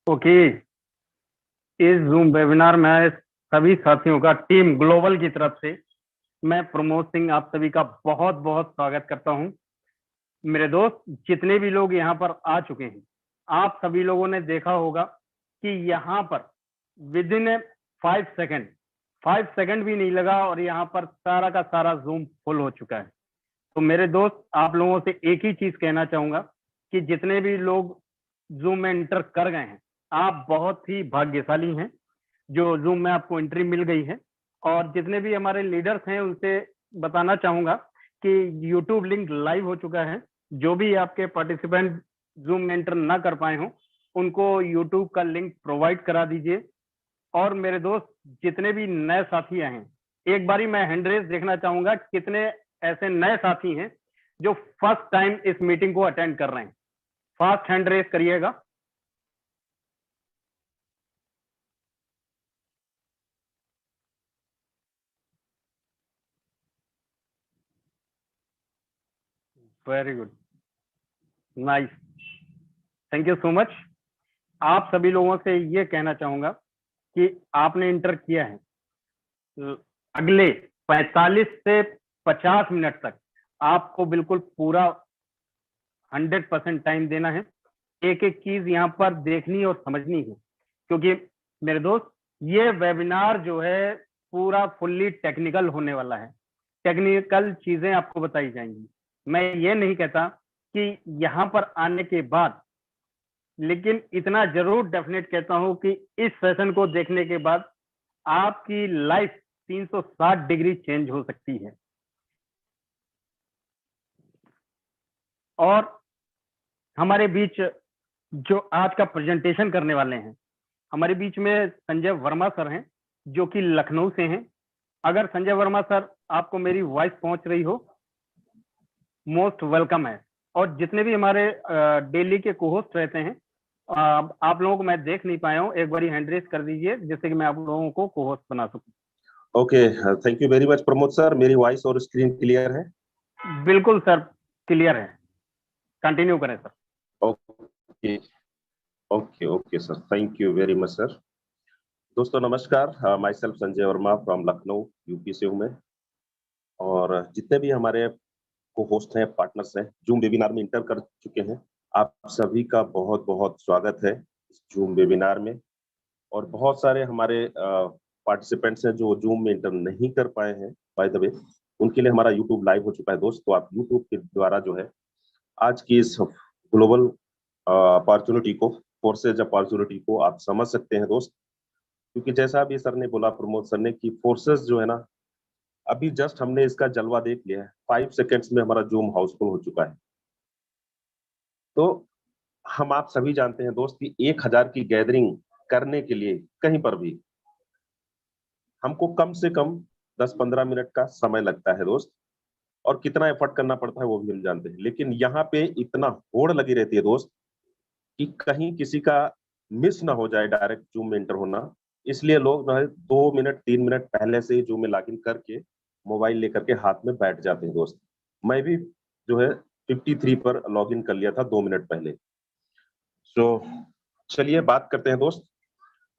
Okay. इस zoom webinar में सभी साथियों का टीम ग्लोबल की तरफ से मैं प्रमोद सिंह आप सभी का बहुत बहुत स्वागत करता हूं। मेरे दोस्त, जितने भी लोग यहाँ पर आ चुके हैं, आप सभी लोगों ने देखा होगा कि यहाँ पर विद इन 5 सेकंड 5 सेकंड भी नहीं लगा और यहाँ पर सारा का सारा जूम फुल हो चुका है। तो मेरे दोस्त, आप लोगों से एक ही चीज कहना चाहूंगा कि जितने भी लोग जूम में एंटर कर गए हैं, आप बहुत ही भाग्यशाली हैं जो जूम में आपको एंट्री मिल गई है। और जितने भी हमारे लीडर्स हैं उनसे बताना चाहूंगा कि यूट्यूब लिंक लाइव हो चुका है। जो भी आपके पार्टिसिपेंट जूम में एंटर ना कर पाए हों, उनको यूट्यूब का लिंक प्रोवाइड करा दीजिए। और मेरे दोस्त, जितने भी नए साथी आए हैं, एक बारी मैं हैंड रेस देखना चाहूंगा कितने ऐसे नए साथी हैं जो फर्स्ट टाइम इस मीटिंग को अटेंड कर रहे हैं। फास्ट हैंड रेस करिएगा। Very good, nice, thank you so much. आप सभी लोगों से ये कहना चाहूंगा कि आपने इंटर किया है, अगले 45 से 50 मिनट तक आपको बिल्कुल पूरा 100% टाइम देना है। एक एक चीज यहाँ पर देखनी और समझनी है, क्योंकि मेरे दोस्त, ये वेबिनार जो है पूरा फुल्ली टेक्निकल होने वाला है। टेक्निकल चीजें आपको बताई जाएंगी। मैं ये नहीं कहता कि यहाँ पर आने के बाद, लेकिन इतना जरूर डेफिनेट कहता हूं कि इस सेशन को देखने के बाद आपकी लाइफ 360 डिग्री चेंज हो सकती है। और हमारे बीच जो आज का प्रेजेंटेशन करने वाले हैं, हमारे बीच में संजय वर्मा सर हैं जो कि लखनऊ से हैं। अगर संजय वर्मा सर, आपको मेरी वॉइस पहुंच रही हो, मोस्ट वेलकम है। और जितने भी हमारे डेली के कोहोस्ट रहते हैं, आप लोगों को मैं देख नहीं पाया हूँ, एक बार हैंड रेस कर दीजिए जिससे कि मैं आप लोगों को कोहोस्ट बना सकूं। Okay, thank you very much Pramod sir. मेरी वॉइस और स्क्रीन क्लियर है? बिल्कुल सर, क्लियर है। कंटिन्यू करें sir. Okay okay okay sir, thank you very much sir. दोस्तों नमस्कार, my self Sanjay Verma from Lucknow, UP से हूँ मैं। और जितने भी हमारे को होस्ट हैं, पार्टनर्स हैं, जूम वेबिनार में इंटर कर चुके हैं, आप सभी का बहुत बहुत स्वागत है इस जूम वेबिनार में। और बहुत सारे हमारे पार्टिसिपेंट्स हैं जो जूम में इंटर नहीं कर पाए हैं, बाय द वे उनके लिए हमारा यूट्यूब लाइव हो चुका है दोस्त। तो आप यूट्यूब के द्वारा जो है आज की इस ग्लोबल अपॉर्चुनिटी को, फोर्सेज अपॉर्चुनिटी को आप समझ सकते हैं दोस्त। क्योंकि जैसा अभी सर ने बोला, प्रमोद सर ने, कि फोर्सेज जो है ना, अभी जस्ट हमने इसका जलवा देख लिया है। 5 सेकेंड्स में हमारा जूम हाउसफुल हो चुका है। तो हम आप सभी जानते हैं दोस्त कि 1000 की गैदरिंग करने के लिए कहीं पर भी हमको कम से कम 10-15 मिनट का समय लगता है दोस्त। और कितना एफर्ट करना पड़ता है वो भी हम जानते हैं। लेकिन यहाँ पे इतना होड़ लगी रहती है दोस्त कि कहीं किसी का मिस ना हो जाए डायरेक्ट जूम में एंटर होना। इसलिए लोग जो है 2 मिनट 3 मिनट पहले से ही जूम में लॉगिन करके मोबाइल लेकर के हाथ में बैठ जाते हैं दोस्त। मैं भी जो है 53 पर लॉगिन कर लिया था 2 मिनट पहले। तो चलिए बात करते हैं दोस्त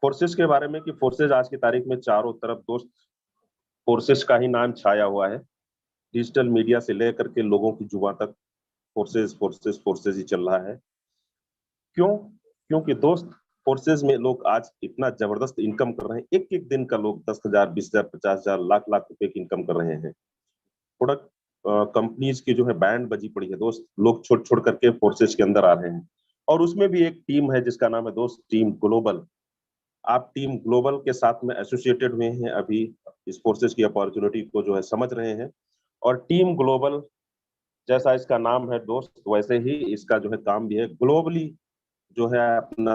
फोर्सेस के बारे में, कि फोर्सेस आज की तारीख में चारों तरफ दोस्त फोर्सेस का ही नाम छाया हुआ है। डिजिटल मीडिया से लेकर के लोगों की जुबान तक फोर्सेस फोर्सेस फोर्सेस ही चल रहा है। क्यों? क्योंकि दोस्त फोर्सेस में लोग आज इतना जबरदस्त इनकम कर रहे हैं। एक एक दिन का लोग 10,000, 20,000, 50,000, लाख लाख रुपए की इनकम कर रहे हैं। प्रोडक्ट कंपनीज की जो है बैंड बजी पड़ी है दोस्त। लोग छोड़ छोड़ करके फोर्सेस के अंदर आ रहे हैं। और उसमें भी एक टीम है जिसका नाम है दोस्त टीम ग्लोबल। आप टीम ग्लोबल के साथ में एसोसिएटेड हुए हैं, अभी इस फोर्सेस की अपॉर्चुनिटी को जो है समझ रहे हैं। और टीम ग्लोबल जैसा इसका नाम है दोस्त, वैसे ही इसका जो है काम भी है। ग्लोबली जो है अपना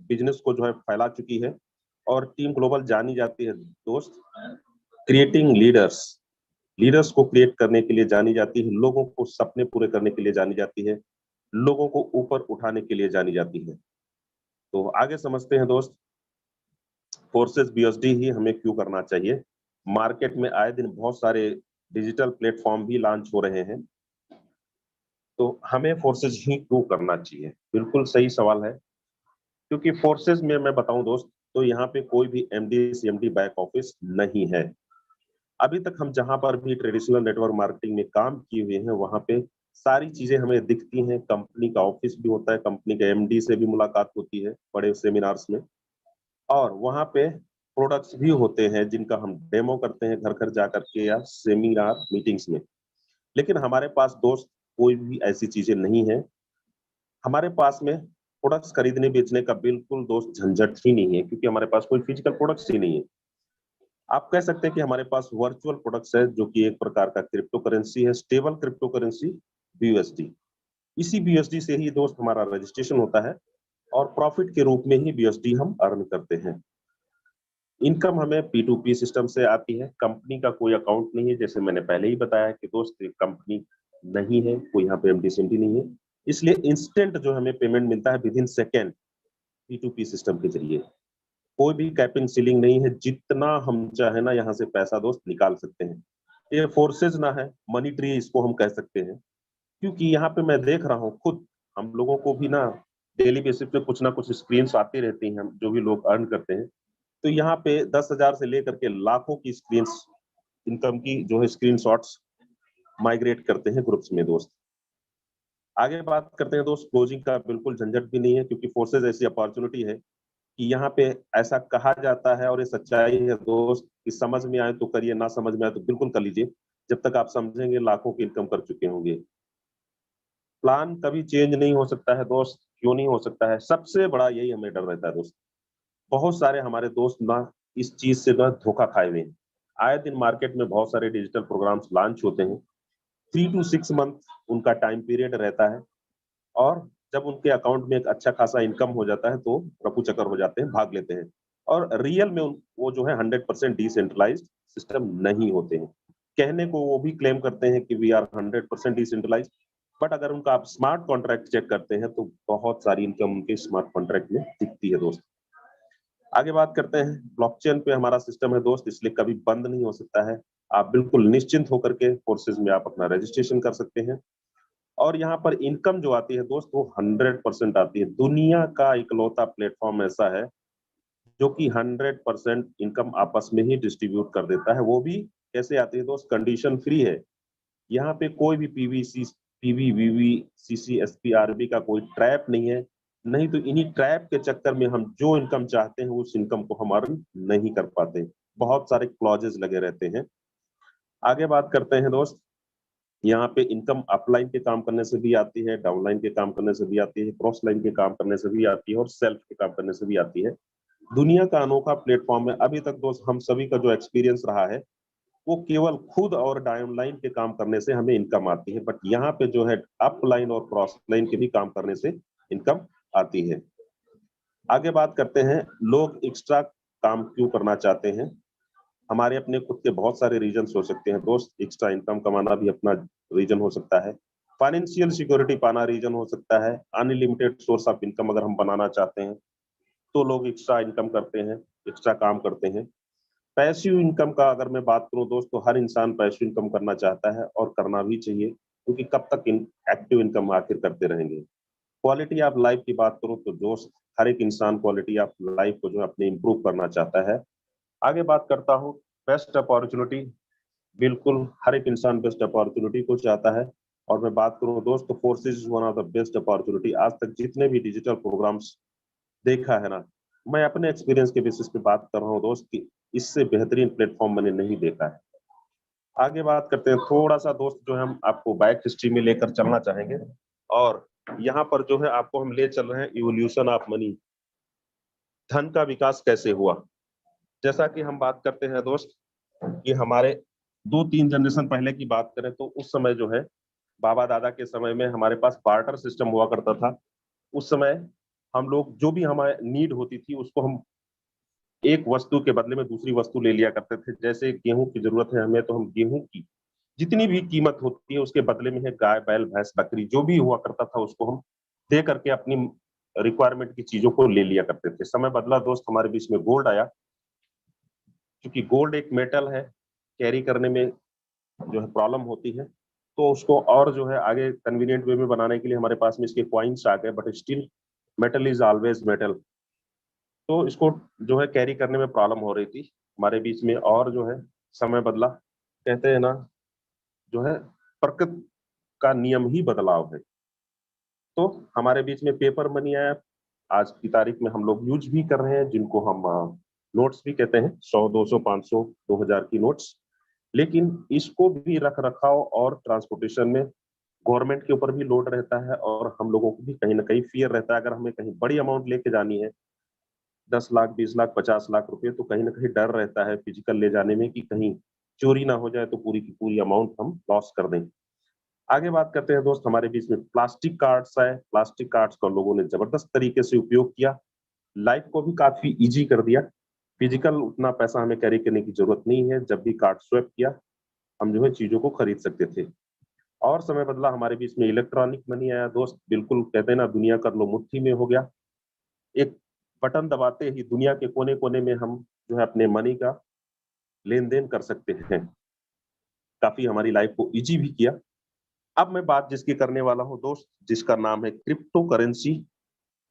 बिजनेस को जो है फैला चुकी है। और टीम ग्लोबल जानी जाती है दोस्त क्रिएटिंग लीडर्स। लीडर्स को क्रिएट करने के लिए जानी जाती है। लोगों को सपने पूरे करने के लिए जानी जाती है। लोगों को ऊपर उठाने के लिए जानी जाती है। तो आगे समझते हैं दोस्त फोर्सेस बीएसडी ही हमें क्यों करना चाहिए। मार्केट में आए दिन बहुत सारे डिजिटल प्लेटफॉर्म भी लॉन्च हो रहे हैं, तो हमें फोर्सेस ही क्यों करना चाहिए? बिल्कुल सही सवाल है। क्योंकि फोर्सेज में मैं बताऊं दोस्त, तो यहाँ पे कोई भी एमडी सीएमडी बैक ऑफिस नहीं है। अभी तक हम जहां पर भी ट्रेडिशनल नेटवर्क मार्केटिंग में काम किए हुए हैं, वहां पे सारी चीजें हमें दिखती हैं। कंपनी का ऑफिस भी होता है, कंपनी के एमडी से भी मुलाकात होती है बड़े सेमिनार्स में, और वहां पे प्रोडक्ट्स भी होते हैं जिनका हम डेमो करते हैं घर घर जाकर के या सेमिनार मीटिंग्स में। लेकिन हमारे पास दोस्त कोई भी ऐसी चीजें नहीं है। हमारे पास में प्रोडक्ट्स खरीदने बेचने का बिल्कुल दोस्त झंझट ही नहीं है, क्योंकि हमारे पास कोई फिजिकल प्रोडक्ट्स ही नहीं है। आप कह सकते हैं कि हमारे पास वर्चुअल प्रोडक्ट्स है, जो कि एक प्रकार का क्रिप्टो करेंसी है, स्टेबल क्रिप्टो करेंसी बीयूएसडी। इसी बीयूएसडी से ही दोस्त हमारा रजिस्ट्रेशन होता है और प्रॉफिट के रूप में ही बीयूएसडी हम अर्न करते हैं। इनकम हमें P2P सिस्टम से आती है, कंपनी का कोई अकाउंट नहीं है। जैसे मैंने पहले ही बताया कि दोस्त कंपनी नहीं है, कोई यहाँ पे एमडी सीएमडी नहीं है, इसलिए इंस्टेंट जो हमें पेमेंट मिलता है with in second P2P system के जरिए। कोई भी कैपिंग सीलिंग नहीं है, जितना हम चाहे ना यहाँ से पैसा दोस्त निकाल सकते हैं। ये फोर्सेज ना है, मनी ट्री इसको हम कह सकते हैं, क्योंकि यहाँ पे मैं देख रहा हूँ खुद, हम लोगों को भी ना डेली बेसिस पे कुछ ना कुछ स्क्रीन आती रहती हैं, हम जो भी लोग अर्न करते हैं। तो यहाँ पे 10,000 से लेकर के लाखों की स्क्रीन इनकम की जो है स्क्रीन शॉट्स माइग्रेट करते हैं ग्रुप्स में दोस्त। आगे बात करते हैं दोस्त, क्लोजिंग का बिल्कुल झंझट भी नहीं है, क्योंकि फोर्सेज ऐसी अपॉर्चुनिटी है कि यहाँ पे ऐसा कहा जाता है, और ये सच्चाई है दोस्त, कि समझ में आए तो करिए, ना समझ में आए तो बिल्कुल कर लीजिए। जब तक आप समझेंगे लाखों की इनकम कर चुके होंगे। प्लान कभी चेंज नहीं हो सकता है दोस्त। क्यों नहीं हो सकता है? सबसे बड़ा यही हमें डर रहता है दोस्त। बहुत सारे हमारे दोस्त ना इस चीज से ना धोखा खाए हुए हैं। आए दिन मार्केट में बहुत सारे डिजिटल प्रोग्राम्स लॉन्च होते हैं, 3 to 6 मंथ उनका टाइम पीरियड रहता है, और जब उनके अकाउंट में एक अच्छा खासा इनकम हो जाता है तो रफू चक्कर हो जाते हैं, भाग लेते हैं। और रियल में वो जो है 100% डिसेंट्रलाइज्ड सिस्टम नहीं होते हैं। कहने को वो भी क्लेम करते हैं कि वी आर 100% डिसेंट्रलाइज्ड, बट अगर उनका आप स्मार्ट कॉन्ट्रैक्ट चेक करते हैं तो बहुत सारी इनकम उनके स्मार्ट कॉन्ट्रैक्ट में दिखती है दोस्त। आगे बात करते हैं, ब्लॉकचेन पे हमारा सिस्टम है दोस्त, इसलिए कभी बंद नहीं हो सकता है। आप बिल्कुल निश्चिंत होकर के फोर्सेज में आप अपना रजिस्ट्रेशन कर सकते हैं। और यहाँ पर इनकम जो आती है दोस्त, वो 100% आती है। दुनिया का इकलौता प्लेटफॉर्म ऐसा है जो कि 100% इनकम आपस में ही डिस्ट्रीब्यूट कर देता है। वो भी कैसे आती है दोस्त? कंडीशन फ्री है। यहाँ पे कोई भी पीवीसी पीवी वीवी सीसी एसपी आरबी का कोई ट्रैप नहीं है। नहीं तो इन्हीं ट्रैप के चक्कर में हम जो इनकम चाहते हैं उस इनकम को हम अर्न नहीं कर पाते। बहुत सारे क्लॉजेस लगे रहते हैं। आगे बात करते हैं दोस्त, यहाँ पे इनकम अपलाइन के काम करने से भी आती है, डाउनलाइन के काम करने से भी आती है, क्रॉस लाइन के काम करने से भी आती है, और सेल्फ के काम करने से भी आती है। दुनिया का अनोखा प्लेटफॉर्म है। अभी तक दोस्त हम सभी का जो एक्सपीरियंस रहा है, वो केवल खुद और डाउनलाइन के काम करने से हमें इनकम आती है, बट यहाँ पे जो है अपलाइन और क्रॉस लाइन के भी काम करने से इनकम आती है। आगे बात करते हैं, लोग एक्स्ट्रा काम क्यों करना चाहते हैं? हमारे अपने खुद के बहुत सारे रीजन हो सकते हैं दोस्त। एक्स्ट्रा इनकम कमाना भी अपना रीजन हो सकता है, फाइनेंशियल सिक्योरिटी पाना रीजन हो सकता है, अनलिमिटेड सोर्स ऑफ इनकम अगर हम बनाना चाहते हैं तो लोग एक्स्ट्रा इनकम करते हैं, एक्स्ट्रा काम करते हैं। पैसिव इनकम का अगर मैं बात करूं दोस्त, तो हर इंसान पैसिव इनकम करना चाहता है और करना भी चाहिए, क्योंकि कब तक एक्टिव इनकम आखिर करते रहेंगे। क्वालिटी ऑफ लाइफ की बात करूं तो दोस्त, हर एक इंसान क्वालिटी ऑफ लाइफ को जो है अपने इम्प्रूव करना चाहता है। आगे बात करता हूँ, बेस्ट अपॉर्चुनिटी। बिल्कुल हर एक इंसान बेस्ट अपॉर्चुनिटी को चाहता है। और मैं बात करूं दोस्त, तो forces is one of the best opportunity. आज तक जितने भी डिजिटल प्रोग्राम्स देखा है ना, मैं अपने एक्सपीरियंस के बेसिस पे बात कर रहा हूँ दोस्त, कि इससे बेहतरीन प्लेटफॉर्म मैंने नहीं देखा है। आगे बात करते हैं थोड़ा सा दोस्त, जो है हम आपको बैक हिस्ट्री में लेकर चलना चाहेंगे, और यहाँ पर जो है आपको हम ले चल रहे हैं इवोल्यूशन ऑफ मनी। धन का विकास कैसे हुआ? जैसा कि हम बात करते हैं दोस्त, कि हमारे 2-3 जनरेशन पहले की बात करें तो उस समय जो है बाबा दादा के समय में हमारे पास बार्टर सिस्टम हुआ करता था। उस समय हम लोग जो भी हमारे नीड होती थी उसको हम एक वस्तु के बदले में दूसरी वस्तु ले लिया करते थे। जैसे गेहूं की जरूरत है हमें, तो हम गेहूं की जितनी भी कीमत होती है उसके बदले में है गाय बैल भैंस बकरी जो भी हुआ करता था, उसको हम दे करके अपनी रिक्वायरमेंट की चीजों को ले लिया करते थे। समय बदला दोस्त, हमारे बीच में गोल्ड आया। क्योंकि गोल्ड एक मेटल है, कैरी करने में जो है प्रॉब्लम होती है, तो उसको और जो है आगे कन्वीनियंट वे में बनाने के लिए हमारे पास में इसके क्वाइंस आ गए, but still metal is always metal. तो इसको जो है कैरी करने में प्रॉब्लम हो रही थी हमारे बीच में, और जो है समय बदला, कहते हैं ना जो है प्रकृति का नियम ही बदलाव है। तो हमारे बीच में पेपर मनी आया, आज की तारीख में हम लोग यूज भी कर रहे हैं, जिनको हम नोट्स भी कहते हैं, 100, 200, 500, 2000 की नोट्स। लेकिन इसको भी रख रखाव और ट्रांसपोर्टेशन में गवर्नमेंट के ऊपर भी लोड रहता है, और हम लोगों को भी कहीं ना कहीं फियर रहता है। अगर हमें कहीं बड़ी अमाउंट लेके जानी है, 10 लाख, 20 लाख, 50 लाख रुपए, तो कहीं ना कहीं डर रहता है फिजिकल ले जाने में कि कहीं चोरी ना हो जाए तो पूरी की पूरी अमाउंट हम लॉस कर दें। आगे बात करते हैं दोस्त, हमारे बीच में प्लास्टिक कार्ड्स आए। प्लास्टिक कार्ड्स का लोगों ने जबरदस्त तरीके से उपयोग किया, लाइफ को भी काफी इजी कर दिया। फिजिकल उतना पैसा हमें कैरी करने की जरूरत नहीं है, जब भी कार्ड स्वैप किया हम जो है चीजों को खरीद सकते थे। और समय बदला, हमारे बीच में इलेक्ट्रॉनिक मनी आया दोस्त। बिल्कुल कहते हैं ना, दुनिया कर लो मुट्ठी में हो गया। एक बटन दबाते ही दुनिया के कोने कोने में हम जो है अपने मनी का लेन देन कर सकते हैं। काफी हमारी लाइफ को इजी भी किया। अब मैं बात जिसकी करने वाला हूँ दोस्त, जिसका नाम है क्रिप्टो करेंसी।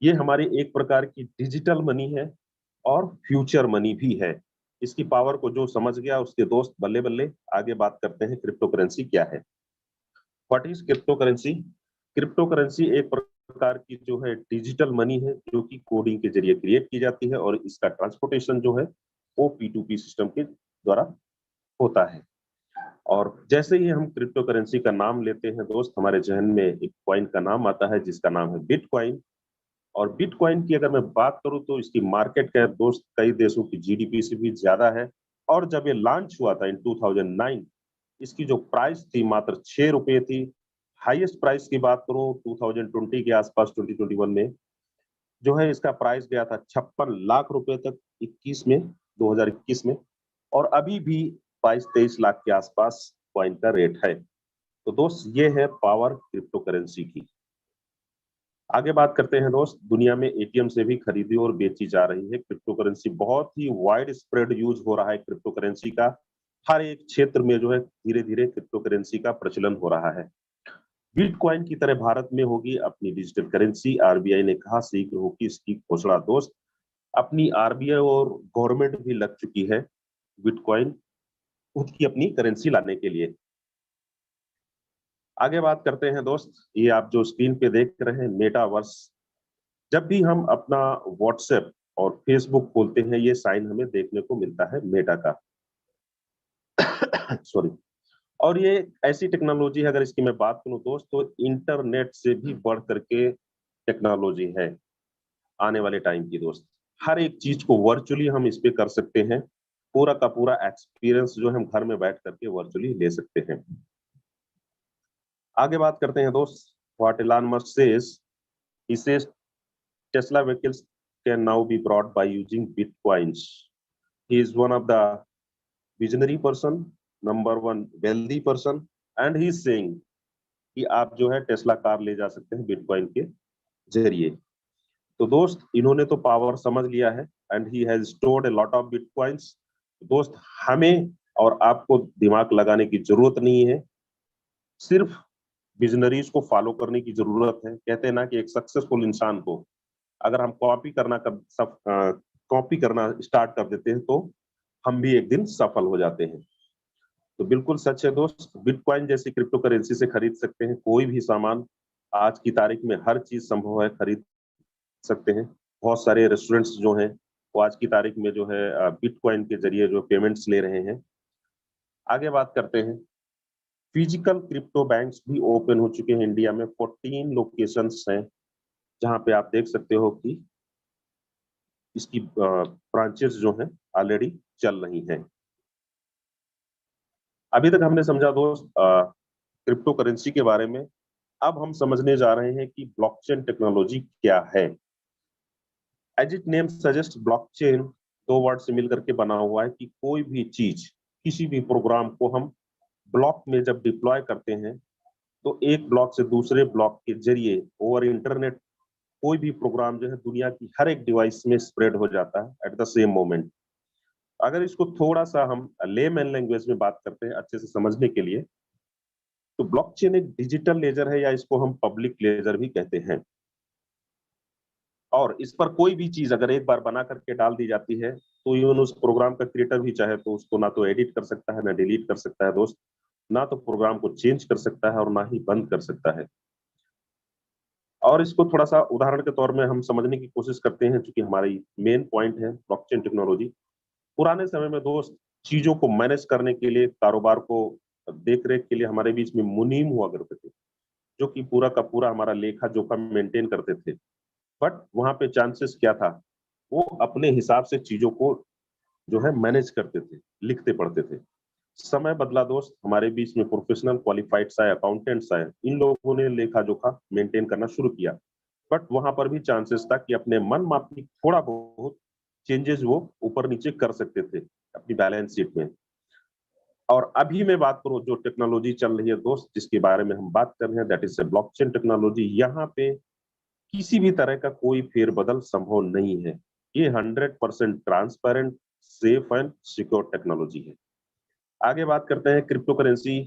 ये हमारी एक प्रकार की डिजिटल मनी है और फ्यूचर मनी भी है। इसकी पावर को जो समझ गया उसके दोस्त बल्ले बल्ले। आगे बात करते हैं क्रिप्टो करेंसी क्या है। What is crypto currency? Crypto currency एक प्रकार की जो है डिजिटल मनी है, जो कि कोडिंग के जरिए क्रिएट की जाती है, और इसका ट्रांसपोर्टेशन जो है वो P2P सिस्टम के द्वारा होता है। और जैसे ही हम क्रिप्टो करेंसी का नाम लेते हैं दोस्त, हमारे जहन में एक कॉइन का नाम आता है जिसका नाम है बिटकॉइन। और बिटकॉइन की अगर मैं बात करूं तो इसकी मार्केट कैप दोस्त कई देशों की जीडीपी से भी ज्यादा है। और जब ये लॉन्च हुआ था इन 2009, इसकी जो प्राइस थी मात्र 6 रुपए थी। हाईएस्ट प्राइस की बात करूं 2020 के आसपास, 2021 में जो है इसका प्राइस गया था 56 लाख रुपए तक, 2021 में। और अभी भी 22-23 लाख के आसपास कॉइन का रेट है। तो दोस्त ये है पावर क्रिप्टो करेंसी की। आगे बात करते हैं दोस्त, दुनिया में एटीएम से भी खरीदी और बेची जा रही है क्रिप्टो करेंसी। बहुत ही वाइड स्प्रेड यूज हो रहा है क्रिप्टो करेंसी का। हर एक क्षेत्र में जो है धीरे धीरे क्रिप्टो करेंसी का प्रचलन हो रहा है। बिटकॉइन की तरह भारत में होगी अपनी डिजिटल करेंसी। आरबीआई ने कहा शीघ्र होगी इसकी घोषणा दोस्त। अपनी आरबीआई और गवर्नमेंट भी लग चुकी है बिटकॉइन खुद की अपनी करेंसी लाने के लिए। आगे बात करते हैं दोस्त, ये आप जो स्क्रीन पे देख रहे हैं मेटावर्स। जब भी हम अपना व्हाट्सएप और फेसबुक खोलते हैं, ये साइन हमें देखने को मिलता है मेटा का। सॉरी। और ये ऐसी टेक्नोलॉजी है, अगर इसकी मैं बात करूं दोस्त, तो इंटरनेट से भी बढ़ करके टेक्नोलॉजी है आने वाले टाइम की दोस्त। हर एक चीज को वर्चुअली हम इस पे कर सकते हैं। पूरा का पूरा एक्सपीरियंस जो हम घर में बैठ करके वर्चुअली ले सकते हैं। आगे बात करते हैं दोस्त, what Elon Musk says. He says Tesla vehicles can now be brought by using bitcoins. He is one of the visionary person, number one wealthy person, and he is saying कि आप जो है टेस्ला कार ले जा सकते हैं bitcoin के जरिए। तो दोस्त इन्होंने तो पावर समझ लिया है, and he has stored a lot of bitcoins. दोस्त हमें और आपको दिमाग लगाने की जरूरत नहीं है, सिर्फ विजनरीज को फॉलो करने की जरूरत है। कहते हैं ना कि एक सक्सेसफुल इंसान को अगर हम कॉपी करना स्टार्ट कर देते हैं तो हम भी एक दिन सफल हो जाते हैं। तो बिल्कुल सच है दोस्त, बिटकॉइन जैसी क्रिप्टो करेंसी से खरीद सकते हैं कोई भी सामान। आज की तारीख में हर चीज संभव है, खरीद सकते हैं। बहुत सारे रेस्टोरेंट्स जो हैं वो आज की तारीख में जो है बिटकॉइन के जरिए जो पेमेंट्स ले रहे हैं। आगे बात करते हैं, फिजिकल क्रिप्टो बैंक्स भी ओपन हो चुके हैं इंडिया में। 14 लोकेशंस हैं जहां पे आप देख सकते हो कि इसकी ब्रांचेस जो हैं ऑलरेडी चल रही हैं। अभी तक हमने समझा दोस्त क्रिप्टो करेंसी के बारे में। अब हम समझने जा रहे हैं कि ब्लॉकचेन टेक्नोलॉजी क्या है। As it name suggest, blockchain दो वर्ड से मिलकर के बना हुआ है कि कोई भी चीज, किसी भी प्रोग्राम को हम ब्लॉक में जब डिप्लॉय करते हैं तो एक ब्लॉक से दूसरे ब्लॉक के जरिए ओवर इंटरनेट कोई भी प्रोग्राम जो है दुनिया की हर एक डिवाइस में स्प्रेड हो जाता है एट द सेम मोमेंट। अगर इसको थोड़ा सा हम लेमैन लैंग्वेज में बात करते हैं अच्छे से समझने के लिए, तो ब्लॉकचेन एक डिजिटल लेजर है, या इसको हम पब्लिक लेजर भी कहते हैं। और इस पर कोई भी चीज अगर एक बार बना करके डाल दी जाती है तो इवन उस प्रोग्राम का क्रिएटर भी चाहे तो उसको ना तो एडिट कर सकता है, ना डिलीट कर सकता है दोस्त, ना तो प्रोग्राम को चेंज कर सकता है और ना ही बंद कर सकता है। और इसको थोड़ा सा उदाहरण के तौर में हम समझने की कोशिश करते हैं, क्योंकि हमारी मेन पॉइंट है ब्लॉकचेन टेक्नोलॉजी। पुराने समय में दोस्त चीजों को मैनेज करने के लिए, कारोबार को देख रेख के लिए हमारे बीच में मुनीम हुआ करते थे, जो कि पूरा का पूरा हमारा लेखा जोखा मेंटेन करते थे। बट वहां पे चांसेस क्या था, वो अपने हिसाब से चीजों को जो है मैनेज करते थे, लिखते पढ़ते थे। समय बदला दोस्त, हमारे बीच में प्रोफेशनल क्वालिफाइड्स आए, अकाउंटेंट्स आए, इन लोगों ने लेखा जोखा मेंटेन करना शुरू किया। बट वहां पर भी चांसेस था कि अपने मन माफी थोड़ा बहुत चेंजेस वो ऊपर नीचे कर सकते थे अपनी बैलेंस शीट में। और अभी मैं बात करूं जो टेक्नोलॉजी चल रही है दोस्त, जिसके बारे में हम बात कर रहे हैं, दैट इज ब्लॉकचेन टेक्नोलॉजी। यहाँ पे किसी भी तरह का कोई फेरबदल संभव नहीं है। ये 100% transparent, safe and secure technology है। आगे बात करते हैं क्रिप्टो करेंसी।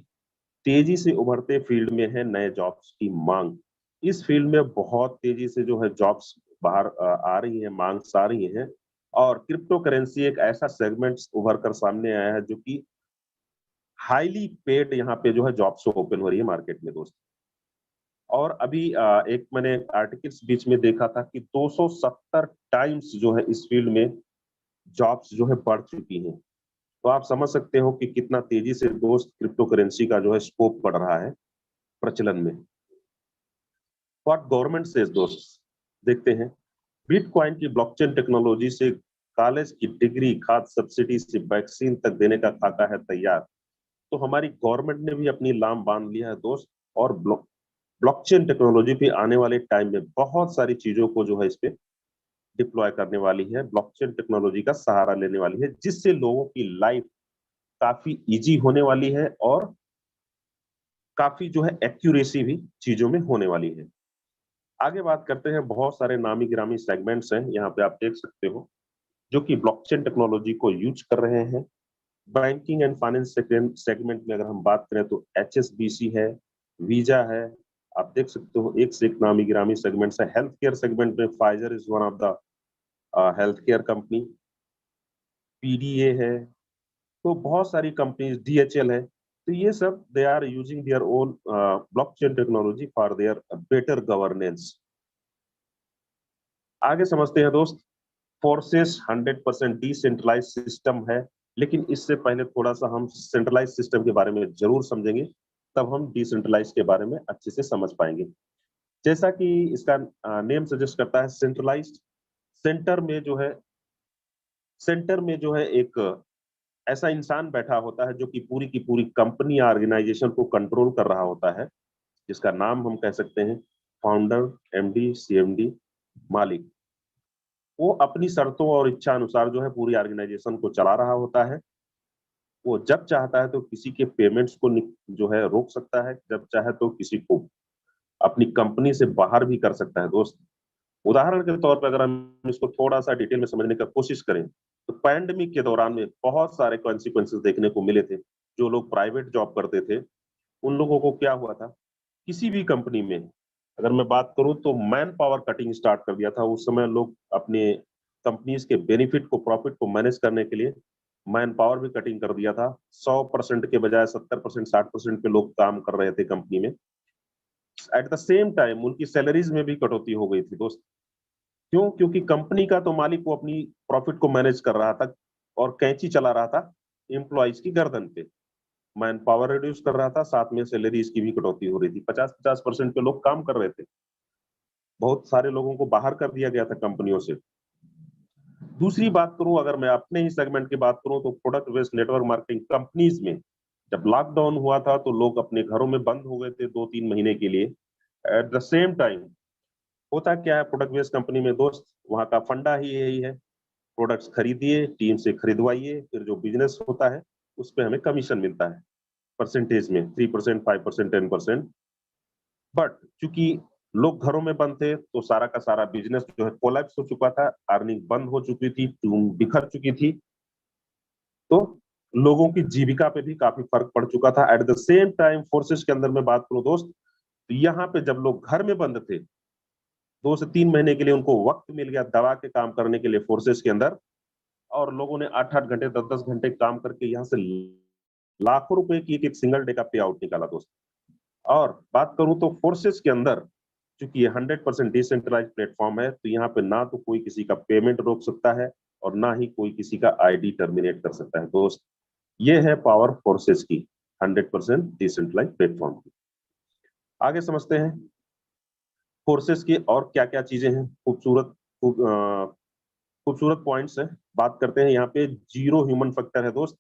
तेजी से उभरते फील्ड में है नए जॉब्स की मांग। इस फील्ड में बहुत तेजी से जो है जॉब्स बाहर आ रही है, मांग आ रही है। और क्रिप्टो करेंसी एक ऐसा सेगमेंट उभर कर सामने आया है जो कि हाईली पेड यहाँ पे जो है जॉब्स ओपन हो रही है मार्केट में दोस्त। और अभी एक मैंने आर्टिकल्स बीच में देखा था कि 270 टाइम्स जो है इस फील्ड में जॉब्स जो है बढ़ चुकी हैं। तो आप समझ सकते हो कि कितना तेजी से दोस्त क्रिप्टो करेंसी का जो है स्कोप बढ़ रहा है प्रचलन में। व्हाट गवर्नमेंट से दोस्त देखते हैं। बिटकॉइन की ब्लॉकचेन टेक्नोलॉजी से कॉलेज की डिग्री, खाद्य सब्सिडी से वैक्सीन तक देने का खाका है तैयार। तो हमारी गवर्नमेंट ने भी अपनी लाम बांध लिया है दोस्त। और ब्लॉकचेन टेक्नोलॉजी पे आने वाले टाइम में बहुत सारी चीजों को जो है इस पे डिप्लॉय करने वाली है, ब्लॉकचेन टेक्नोलॉजी का सहारा लेने वाली है, जिससे लोगों की लाइफ काफी इजी होने वाली है और काफी जो है एक्यूरेसी भी चीजों में होने वाली है। आगे बात करते हैं, बहुत सारे नामी गिरामी सेगमेंट्स हैं यहाँ पे आप देख सकते हो जो कि ब्लॉकचेन टेक्नोलॉजी को यूज कर रहे हैं। बैंकिंग एंड फाइनेंस सेगमेंट में अगर हम बात करें तो HSBC है, वीजा है, आप देख सकते हो एक से एक नामी गिरामी सेगमेंट्स है। हेल्थ केयर सेगमेंट में Pfizer is one of the health care company, PDA है, तो बहुत सारी कंपनीज, DHL है। तो ये सब they are using their own blockchain technology for their better governance. आगे समझते हैं दोस्त। फोर्सेस 100% डिसेंट्रलाइज सिस्टम है, लेकिन इससे पहले थोड़ा सा हम सेंट्रलाइज सिस्टम के बारे में जरूर समझेंगे, तब हम डिसेंट्रलाइज के बारे में अच्छे से समझ पाएंगे। जैसा कि इसका नेम सजेस्ट करता है, सेंट्रलाइज्ड। सेंटर में जो है सेंटर में जो है एक ऐसा इंसान बैठा होता है जो कि पूरी की पूरी कंपनी या ऑर्गेनाइजेशन को कंट्रोल कर रहा होता है, जिसका नाम हम कह सकते हैं फाउंडर, MD, CMD, मालिक। वो अपनी शर्तों और इच्छा अनुसार जो है पूरी ऑर्गेनाइजेशन को चला रहा होता है। वो जब चाहता है तो किसी के पेमेंट्स को जो है रोक सकता है, जब चाहे तो किसी को अपनी कंपनी से बाहर भी कर सकता है दोस्त। उदाहरण के तौर पर अगर हम इसको थोड़ा सा डिटेल में समझने का कोशिश करें तो पैंडेमिक के दौरान में बहुत सारे कॉन्सिक्वेंसेस देखने को मिले थे। जो लोग प्राइवेट जॉब करते थे उन लोगों को क्या हुआ था, किसी भी कंपनी में अगर मैं बात करूं तो मैन पावर कटिंग स्टार्ट कर दिया था। उस समय लोग अपने कंपनीज के बेनिफिट को, प्रॉफिट को मैनेज करने के लिए मैन पावर भी कटिंग कर दिया था। 100% के बजाय 70%, 60% पे लोग काम कर रहे थे कंपनी में। एट द सेम टाइम उनकी सैलरीज में भी कटौती हो गई थी दोस्त। क्यों? क्योंकि कंपनी का तो मालिक वो अपनी प्रॉफिट को मैनेज कर रहा था और कैंची चला रहा था एम्प्लॉइज की गर्दन पे। मैन पावर रिड्यूस कर रहा था, साथ में सैलरीज की भी कटौती हो रही थी। 50-50% पे लोग काम कर रहे थे। बहुत सारे लोगों को बाहर कर दिया गया था कंपनियों से। दूसरी बात करूं, अगर मैं अपने ही सेगमेंट की बात करूं तो product based network marketing companies में जब लॉकडाउन हुआ था तो लोग अपने घरों में बंद हो गए थे 2-3 महीने के लिए। एट द सेम टाइम होता क्या है प्रोडक्ट बेस्ड कंपनी में दोस्त, वहां का फंडा ही यही है, प्रोडक्ट्स खरीदिए, टीम से खरीदवाइए, फिर जो बिजनेस होता है उस पर हमें कमीशन मिलता है परसेंटेज में, 3%, 5%, 10%। बट चूंकि लोग घरों में बंद थे तो सारा का सारा बिजनेस जो है कोलैप्स हो चुका था, अर्निंग बंद हो चुकी थी, टीम बिखर चुकी थी। तो लोगों की जीविका पे भी काफी फर्क पड़ चुका था। At the same time forces के अंदर में बात करूं दोस्त, तो यहाँ पे जब लोग घर में बंद थे 2 से 3 महीने के लिए उनको वक्त मिल गया दबा के काम करने के लिए फोर्सेस के अंदर, और लोगों ने 8-8 घंटे 10-10 घंटे काम करके यहाँ से लाखों रुपए की एक सिंगल डे का पे आउट निकाला दोस्त। और बात करूं तो फोर्सेस के अंदर चूंकि ये 100% डिसेंट्रलाइज प्लेटफॉर्म है, तो यहाँ पे ना तो कोई किसी का पेमेंट रोक सकता है और ना ही कोई किसी का आईडी टर्मिनेट कर सकता है दोस्त। ये है पावर फोर्सेस की 100% डिसेंट्रलाइज प्लेटफॉर्म की। आगे समझते हैं फोर्सेस की और क्या क्या चीजें हैं, खूबसूरत पॉइंट्स हैं। बात करते हैं, यहाँ पे 0 ह्यूमन फैक्टर है दोस्त।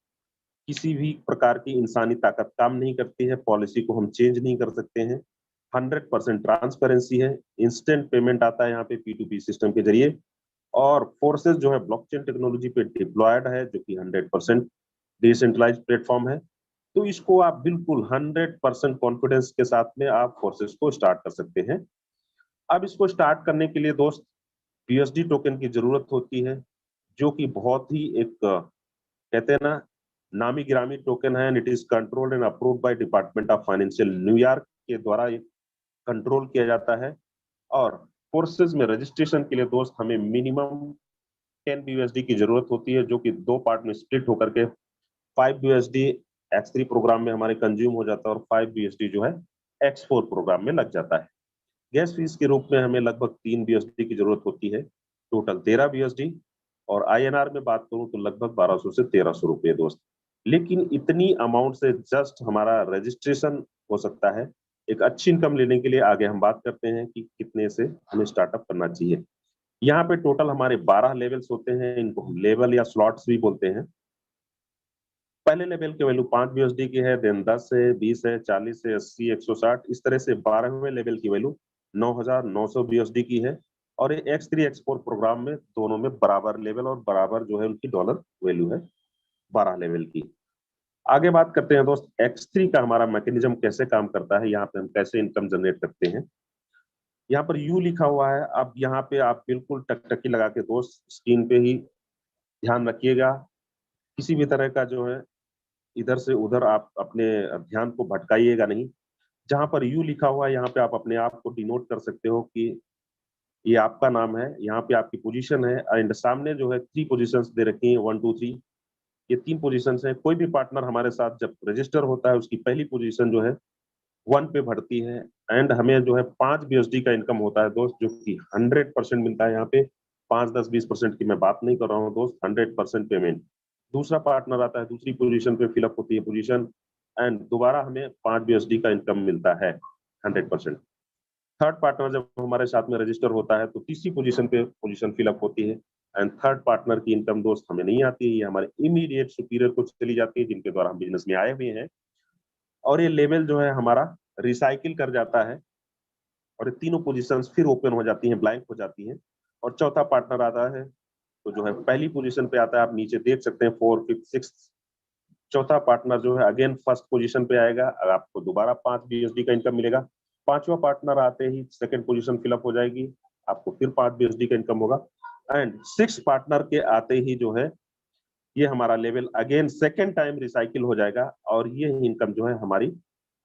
किसी भी प्रकार की इंसानी ताकत काम नहीं करती है, पॉलिसी को हम चेंज नहीं कर सकते हैं। 100% ट्रांसपेरेंसी है, इंस्टेंट पेमेंट आता है यहाँ पे P2P सिस्टम के जरिए, और फोर्सेस जो है ब्लॉकचेन टेक्नोलॉजी पे डिप्लॉयड है, जो कि 100% डिसेंट्रलाइज प्लेटफॉर्म है। तो इसको आप बिल्कुल 100% कॉन्फिडेंस के साथ में आप फोर्सेस को स्टार्ट कर सकते हैं। अब इसको स्टार्ट करने के लिए दोस्त BUSD टोकन की जरूरत होती है, जो कि बहुत ही एक कहते हैं ना नामी गिरामी टोकन है, and it is controlled and approved by department of financial New York के द्वारा कंट्रोल किया जाता है। और फोर्सेस में रजिस्ट्रेशन के लिए दोस्त हमें मिनिमम 10 BUSD की जरूरत होती है, जो कि 2 पार्ट में स्प्लिट होकर के 5 BUSD X3 प्रोग्राम में हमारे कंज्यूम हो जाता है और 5 BUSD जो है X4 प्रोग्राम में लग जाता है। गैस फीस के रूप में हमें लगभग 3 BUSD की जरूरत होती है, टोटल 13 BUSD, और INR में बात करूं तो लगभग 1200 से 1300 रुपए दोस्त। लेकिन इतनी अमाउंट से जस्ट हमारा रजिस्ट्रेशन हो सकता है। एक अच्छी इनकम लेने के लिए आगे हम बात करते हैं कि कितने से हमें स्टार्टअप करना चाहिए। यहाँ पे टोटल हमारे 12 लेवल्स होते हैं, इनको हम लेवल या स्लॉट्स भी बोलते हैं। पहले लेवल की वैल्यू 5 BUSD की है, देन 10 है, 20 है, 40 है, 80, 160, इस तरह से 12वें लेवल की वैल्यू 9,900 BUSD की है। और ये X3 X4 प्रोग्राम में दोनों में बराबर लेवल और बराबर जो है उनकी डॉलर वैल्यू है 12 लेवल की। आगे बात करते हैं दोस्त X3 का हमारा मैकेनिज्म कैसे काम करता है, यहाँ पे हम कैसे इनकम जनरेट करते हैं। यहाँ पर U लिखा हुआ है, अब यहाँ पे आप बिल्कुल टकटकी लगा के दोस्त स्क्रीन पे ही ध्यान रखिएगा, किसी भी तरह का जो है इधर से उधर आप अपने ध्यान को भटकाइएगा नहीं। जहां पर U लिखा हुआ है, यहाँ पे आप अपने आप को डिनोट कर सकते हो कि ये आपका नाम है, यहाँ पे आपकी पोजीशन है, एंड सामने जो है 3 पोजीशंस दे रखी हैं, 1 2 3, ये 3 पोजीशंस हैं। कोई भी पार्टनर हमारे साथ जब रजिस्टर होता है, उसकी पहली पोजीशन जो है 1 पे बढ़ती है, एंड हमें जो है 5 BUSD का इनकम होता है दोस्त, जो कि 100% मिलता है। यहाँ पे 5, 10, 20% की मैं बात नहीं कर रहा हूँ दोस्त, 100% पेमेंट। दूसरा पार्टनर आता है, दूसरी पोजीशन पे फिलअप होती है पोजीशन, एंड दोबारा हमें 5 BUSD का इनकम मिलता है 100%। थर्ड पार्टनर जब हमारे साथ में रजिस्टर होता है, तो तीसरी पोजीशन पे पोजीशन फिलअप होती है, एंड थर्ड पार्टनर की इनकम दोस्त हमें नहीं आती है, ये हमारे इमीडिएट सुपीरियर को चली जाती है, जिनके द्वारा हम बिजनेस में आए हुए हैं। और ये लेवल जो है हमारा रिसाइकिल कर जाता है, और ये तीनों पोजीशंस फिर ओपन हो जाती हैं, ब्लैंक हो जाती हैं, और चौथा पार्टनर आता है, तो जो है पहली पोजीशन पे आता है, आप नीचे देख सकते हैं 4, 5, 6। चौथा पार्टनर जो है अगेन फर्स्ट पोजीशन पे आएगा, आपको दोबारा 5 BUSD का इनकम मिलेगा। पांचवा पार्टनर आते ही सेकंड पोजीशन फिलअप हो जाएगी, आपको फिर 5 BUSD का इनकम होगा, एंड 6 पार्टनर के आते ही जो है ये हमारा level again second time recycle हो जाएगा, और ये इनकम जो है हमारी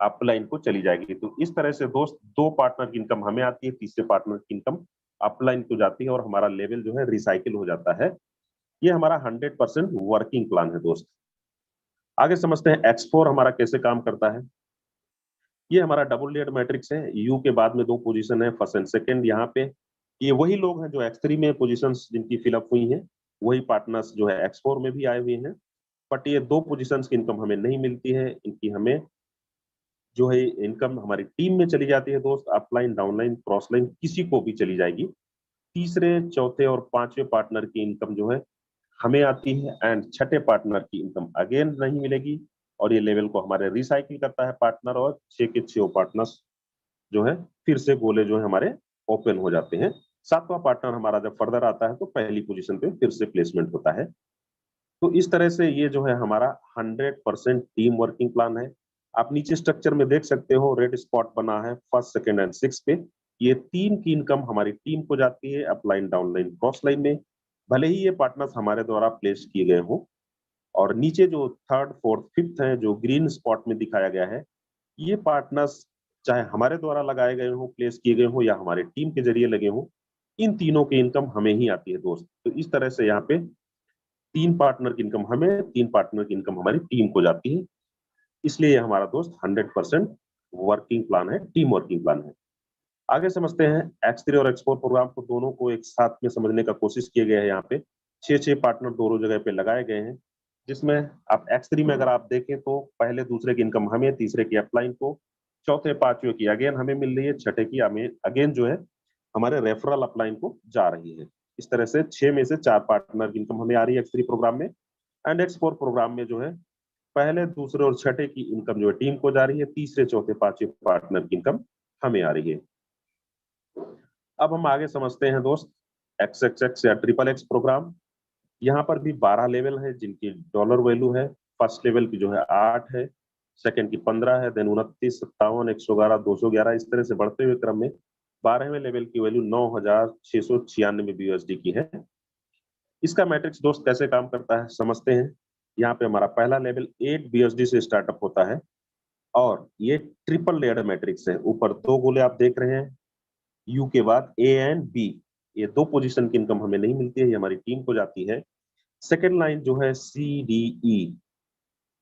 अपलाइन को चली जाएगी। तो इस तरह से दोस्त 2 पार्टनर की इनकम हमें आती है, तीसरे पार्टनर की इनकम अपलाइन को जाती है, और हमारा लेवल जो है रिसाइकिल हो जाता है। ये हमारा 100% वर्किंग प्लान है दोस्त। आगे समझते हैं X4 हमारा कैसे काम करता है। ये हमारा डबल लेयर मैट्रिक्स है, U के बाद में 2 पोजीशन है, फर्स्ट एंड सेकंड। यहाँ पे ये वही लोग हैं जो X3 में पोजीशंस जिनकी फिलअप हुई हैं, वही पार्टनर्स जो है X4 में भी आए हुए हैं। बट ये 2 पोजीशंस की इनकम हमें नहीं मिलती है, इनकी हमें जो है इनकम हमारी टीम में चली जाती है दोस्त, अपलाइन, डाउनलाइन, क्रॉसलाइन, किसी को भी चली जाएगी। तीसरे, चौथे और पांचवें पार्टनर की इनकम जो है हमें आती है, एंड छठे पार्टनर की इनकम अगेन नहीं मिलेगी, और ये लेवल को हमारे रिसाइकिल करता है पार्टनर, और 6 के 6 पार्टनर्स जो है फिर से गोले जो है हमारे ओपन हो जाते हैं। सातवां पार्टनर हमारा जब फर्दर आता है, तो पहली पोजीशन पे फिर से प्लेसमेंट होता है। तो इस तरह से ये जो है हमारा 100% टीम वर्किंग प्लान है। आप नीचे स्ट्रक्चर में देख सकते हो, रेड स्पॉट बना है फर्स्ट, सेकंड एंड 6 पे। ये 3 की इनकम हमारी टीम को जाती है अपलाइन, डाउनलाइन, क्रॉस लाइन में, भले ही ये पार्टनर्स हमारे द्वारा प्लेस किए गए हो। और नीचे जो थर्ड, फोर्थ, फिफ्थ है, जो ग्रीन स्पॉट में दिखाया गया है, ये पार्टनर्स चाहे हमारे द्वारा लगाए गए हो, प्लेस किए गए हो, या हमारे टीम के जरिए लगे हो, इन तीनों की इनकम हमें ही आती है दोस्त। तो इस तरह से यहाँ पे 3 पार्टनर की इनकम हमें, 3 पार्टनर की इनकम हमारी टीम को जाती है। इसलिए ये हमारा दोस्त 100% वर्किंग प्लान है, टीम वर्किंग प्लान है। आगे समझते हैं X3 और X4 प्रोग्राम को, दोनों को एक साथ में समझने का कोशिश किया गया है। यहाँ पे 6 पार्टनर दोनों जगह पे लगाए गए हैं, जिसमें आप X3 में अगर आप देखें तो पहले दूसरे की इनकम हमें, तीसरे की अपलाइन को, चौथे पांचवे की अगेन हमें मिल रही है, छठे की हमें अगेन जो है हमारे रेफरल अपलाइन को जा रही है। इस तरह से 6 में से 4 पार्टनर की इनकम हमें आ रही है X3 प्रोग्राम में। एंड X4 प्रोग्राम में जो है पहले दूसरे और छठे की इनकम जो है टीम को जा रही है, तीसरे चौथे पांचवे पार्टनर की इनकम हमें आ रही है। अब हम आगे समझते हैं दोस्त XXX या XXX प्रोग्राम। यहाँ पर भी 12 लेवल है जिनकी डॉलर वैल्यू है। फर्स्ट लेवल की जो है 8 है, सेकंड की 15 है, देन 29, 57, 111, 211, इस तरह से बढ़ते हुए क्रम में 12वें लेवल की वैल्यू 9,696 BUSD की है। इसका मैट्रिक्स दोस्त कैसे काम करता है समझते हैं। यहाँ पे हमारा पहला लेवल 8 BUSD से स्टार्टअप होता है और ये ट्रिपल लेयर मैट्रिक्स है। ऊपर 2 गोले आप देख रहे हैं, यू के बाद ए एंड बी, ये 2 पोजीशन की इनकम हमें नहीं मिलती है, ये हमारी टीम को जाती है। सेकेंड लाइन जो है CDE,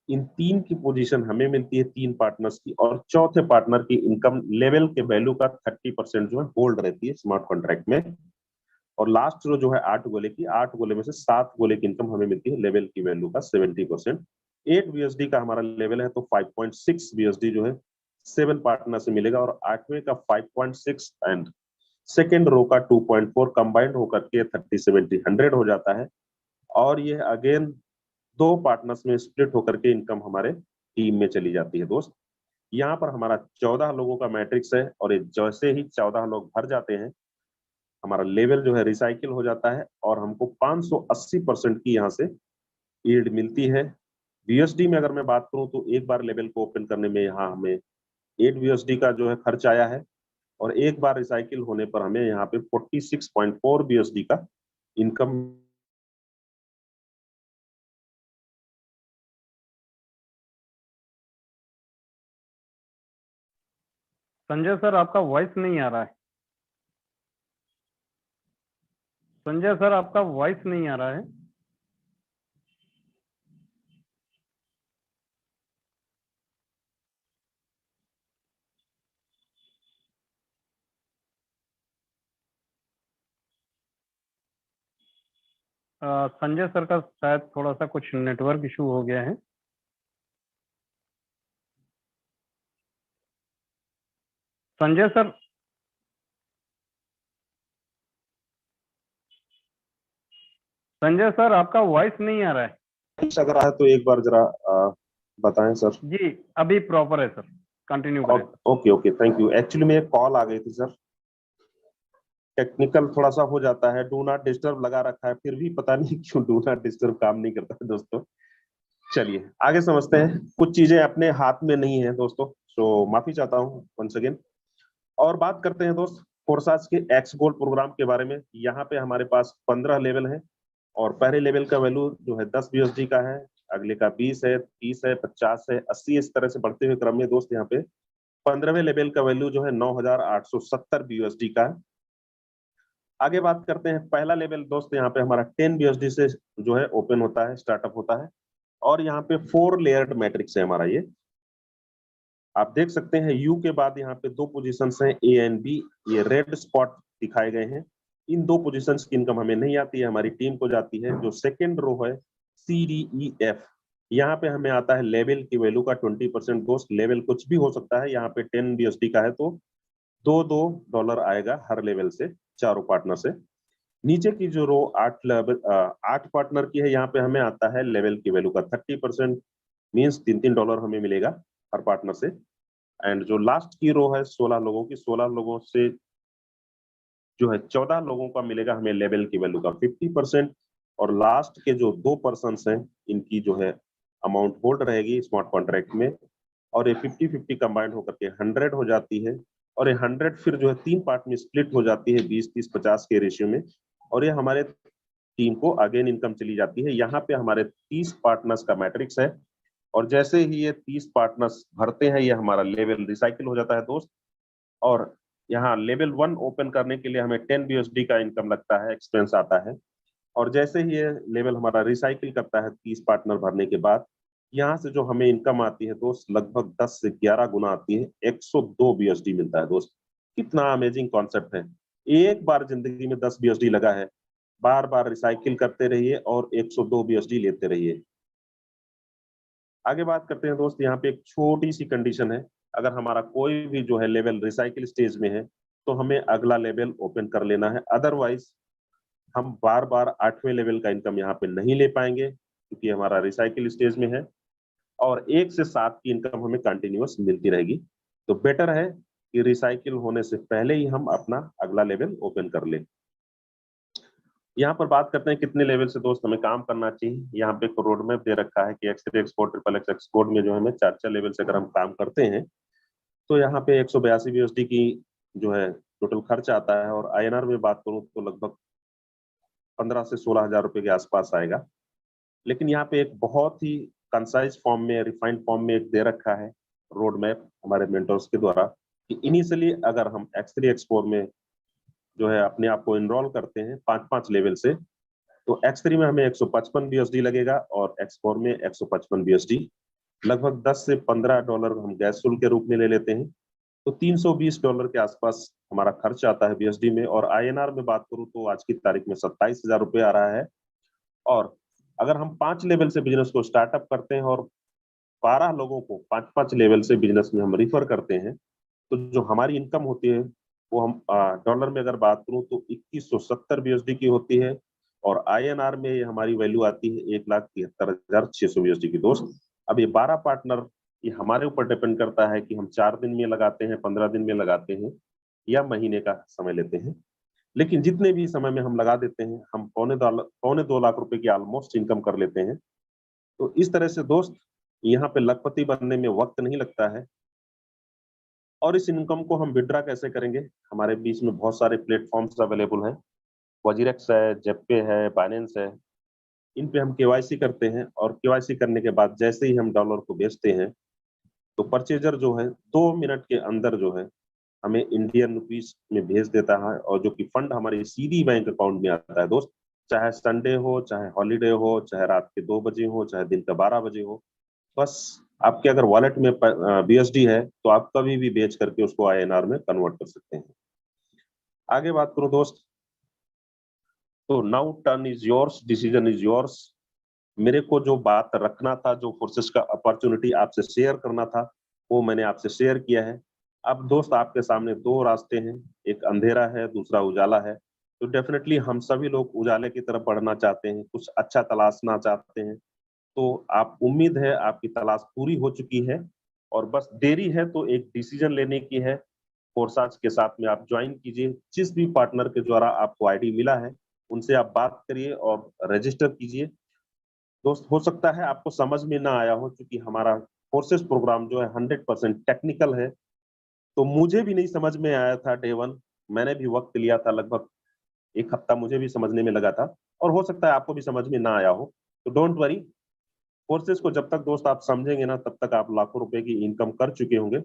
इन 3 की पोजीशन हमें मिलती है 3 पार्टनर्स की, और चौथे पार्टनर की इनकम लेवल के वैल्यू का 30% जो है होल्ड रहती है स्मार्ट कॉन्ट्रैक्ट में। और लास्ट जो है 8 गोले की, 8 गोले में से 7 गोले की इनकम हमें मिलती है लेवल की वैल्यू का 70%। 8 BUSD का हमारा लेवल है तो 5.6 BUSD जो है 7 पार्टनर से मिलेगा, और 8वें का 5.6 एंड सेकेंड रो का 2.4 कंबाइंड होकर के 30, 70, 100 हो जाता है। और ये अगेन 2 पार्टनर्स में स्प्लिट होकर के इनकम हमारे टीम में चली जाती है दोस्त। यहाँ पर हमारा 14 लोगों का मैट्रिक्स है, और जैसे ही 14 लोग भर जाते हैं हमारा लेवल जो है रिसाइकिल हो जाता है, और हमको 580% की यहाँ से यील्ड मिलती है। BUSD में अगर मैं बात करूं तो एक बार लेवल को ओपन करने में यहाँ हमें 8 BUSD का जो है खर्च आया है, और एक बार रिसाइकिल होने पर हमें यहाँ पे 46.4 BUSD का इनकम। संजय सर आपका वॉइस नहीं आ रहा है। संजय सर आपका वॉइस नहीं आ रहा है। संजय सर का शायद थोड़ा सा कुछ नेटवर्क इशू हो गया है। संजय सर, संजय सर आपका वॉइस नहीं आ रहा है। अगर आया तो एक बार जरा बताएं सर। जी अभी प्रॉपर है सर, कंटिन्यू करें। Okay okay, thank you. Actually में एक कॉल आ गई थी सर, टेक्निकल थोड़ा सा हो जाता है। डू नॉट डिस्टर्ब लगा रखा है, फिर भी पता नहीं क्यों डू नॉट डिस्टर्ब काम नहीं करता है दोस्तों। चलिए आगे समझते हैं। कुछ चीजें अपने हाथ में नहीं है दोस्तों, तो माफी चाहता हूँ वंस अगेन। और बात करते हैं दोस्त फोर्साज के एक्स गोल्ड प्रोग्राम के बारे में। यहाँ पे हमारे पास 15 लेवल है, और पहले लेवल का वैल्यू जो है 10 BUSD का है, अगले का 20 है, 30 है, 50 है, 80, इस तरह से बढ़ते हुए क्रम में दोस्त यहाँ पे 15वें लेवल का वैल्यू जो है 9,870 BUSD का है। आगे बात करते हैं, पहला लेवल दोस्त यहाँ पे हमारा 10 BUSD से जो है ओपन होता है, स्टार्टअप होता है, और यहाँ पे 4 लेयर्ड मैट्रिक्स है हमारा। ये आप देख सकते हैं यू के बाद यहाँ पे 2 पोजीशंस हैं ए एंड बी, ये रेड स्पॉट दिखाए गए हैं। इन 2 पोजीशंस की इनकम हमें नहीं आती है, हमारी टीम को जाती है। जो सेकेंड रो है CDEF, यहाँ पे हमें आता है लेवल की वैल्यू का 20% दोस्त। लेवल कुछ भी हो सकता है, यहाँ पे 10 BUSD का है तो $2 आएगा हर लेवल से, चारों पार्टनर से। नीचे की जो रो 8 पार्टनर की है, यहाँ पे हमें आता है लेवल की वैल्यू का 30%, मीन्स $3 हमें मिलेगा हर पार्टनर से। एंड जो लास्ट की रो है 16 लोगों की, 16 लोगों से जो है 14 लोगों का मिलेगा हमें लेवल की वैल्यू का 50%, और लास्ट के जो 2 पर्सन हैं इनकी जो है अमाउंट होल्ड रहेगी स्मार्ट कॉन्ट्रैक्ट में, और ये 50-50 कंबाइंड होकर के 100 हो जाती है। और ये 100 फिर जो है 3 पार्ट में स्प्लिट हो जाती है 20-30-50 के रेशियो में, और ये हमारे टीम को अगेन इनकम चली जाती है। यहाँ पे हमारे 30 पार्टनर्स का मैट्रिक्स है, और जैसे ही ये 30 पार्टनर्स भरते हैं, ये हमारा लेवल रिसाइकिल हो जाता है दोस्त। और यहाँ लेवल 1 ओपन करने के लिए हमें 10 BUSD का इनकम लगता है, एक्सपेंस आता है। और जैसे ही ये लेवल हमारा रिसाइकिल करता है 30 पार्टनर भरने के बाद, यहाँ से जो हमें इनकम आती है दोस्त, लगभग 10 से 11 गुना आती है, 102 BUSD मिलता है दोस्त। कितना अमेजिंग कॉन्सेप्ट है। एक बार जिंदगी में 10 BUSD लगा है, बार बार रिसाइकिल करते रहिए और 102 BUSD लेते रहिए। आगे बात करते हैं दोस्त, यहाँ पे एक छोटी सी कंडीशन है। अगर हमारा कोई भी जो है लेवल रिसाइकिल स्टेज में है, तो हमें अगला लेवल ओपन कर लेना है। अदरवाइज हम बार बार 8वें लेवल का इनकम यहाँ पे नहीं ले पाएंगे, क्योंकि हमारा रिसाइकिल स्टेज में है। और 1 से 7 की इनकम हमें कंटिन्यूअस मिलती रहेगी। तो बेटर है कि रिसाइकिल होने से पहले ही हम अपना अगला लेवल ओपन कर लें। यहाँ पर बात करते हैं कितने लेवल से दोस्त हमें काम करना चाहिए। यहाँ पे एक रोड मैप दे रखा है कि X3 export, triple X export में जो हमें 4 लेवल से अगर हम काम करते हैं, तो यहाँ पे 182 BUSD की जो है टोटल खर्च आता है। और INR में बात करूं तो लगभग 15 से 16 हजार रुपए के आसपास आएगा। लेकिन यहाँ पे एक बहुत ही कंसाइज फॉर्म में, रिफाइंड फॉर्म में एक दे रखा है रोड मैप हमारे मेंटर्स के द्वारा, कि इनिशियली अगर हम X3 एक्सपोर्ट में जो है अपने आप को इनरोल करते हैं 5-5 लेवल से, तो X3 में हमें 155 BUSD लगेगा और X4 में 155 BUSD। लगभग 10 से $15 हम गैस शुल्क के रूप में ले लेते हैं, तो $320 के आसपास हमारा खर्च आता है BUSD में। और INR में बात करूं तो आज की तारीख में 27,000 रुपए आ रहा है। और अगर हम 5 लेवल से बिजनेस को स्टार्टअप करते हैं और 12 लोगों को 5-5 लेवल से बिजनेस में हम रिफर करते हैं, तो जो हमारी इनकम होती है वो हम डॉलर में अगर बात करूं तो 2170 BUSD की होती है। और INR में ये हमारी वैल्यू आती है 1,73,600 BUSD की दोस्त। अब ये 12 पार्टनर, ये हमारे ऊपर डिपेंड करता है कि हम 4 दिन में लगाते हैं, 15 दिन में लगाते हैं, या महीने का समय लेते हैं। लेकिन जितने भी समय में हम लगा देते हैं, हम पौने 2 लाख रुपए की ऑलमोस्ट इनकम कर लेते हैं। तो इस तरह से दोस्त यहाँ पे लखपति बनने में वक्त नहीं लगता है। और इस इनकम को हम विड्रा कैसे करेंगे? हमारे बीच में बहुत सारे प्लेटफॉर्म्स अवेलेबल हैं। वजीरेक्स है, जेपे है, बाइनेंस है। इन पे हम केवाईसी करते हैं और केवाईसी करने के बाद जैसे ही हम डॉलर को बेचते हैं, तो परचेजर जो है 2 मिनट के अंदर जो है हमें इंडियन रुपीस में भेज देता है। और जो कि फंड हमारी सीधी बैंक अकाउंट में आता है दोस्त। चाहे संडे हो, चाहे हॉलीडे हो, चाहे रात के 2 बजे हो, चाहे दिन का 12 बजे हो, बस आपके अगर वॉलेट में BUSD है तो आप कभी भी बेच करके उसको INR में कन्वर्ट कर सकते हैं। आगे बात करूं दोस्त, तो now turn is yours, decision is yours. मेरे को जो बात रखना था, जो फोर्सेस का अपॉर्चुनिटी आपसे शेयर करना था, वो मैंने आपसे शेयर किया है। अब दोस्त आपके सामने 2 रास्ते हैं, एक अंधेरा है, दूसरा उजाला है। तो डेफिनेटली हम सभी लोग उजाले की तरफ बढ़ना चाहते हैं, कुछ अच्छा तलाशना चाहते हैं। तो आप, उम्मीद है आपकी तलाश पूरी हो चुकी है और बस देरी है तो एक डिसीजन लेने की है। फोर्साज के साथ में आप ज्वाइन कीजिए। जिस भी पार्टनर के द्वारा आपको आईडी मिला है, उनसे आप बात करिए और रजिस्टर कीजिए। दोस्त हो सकता है आपको समझ में ना आया हो, क्योंकि हमारा कोर्सेज प्रोग्राम जो है 100% टेक्निकल है। तो मुझे भी नहीं समझ में आया था डे 1, मैंने भी वक्त लिया था, लगभग 1 हफ्ता मुझे भी समझने में लगा था। और हो सकता है आपको भी समझ में ना आया हो, तो डोंट वरी। कोर्सेज को जब तक दोस्त आप समझेंगे ना, तब तक आप लाखों रुपए की इनकम कर चुके होंगे।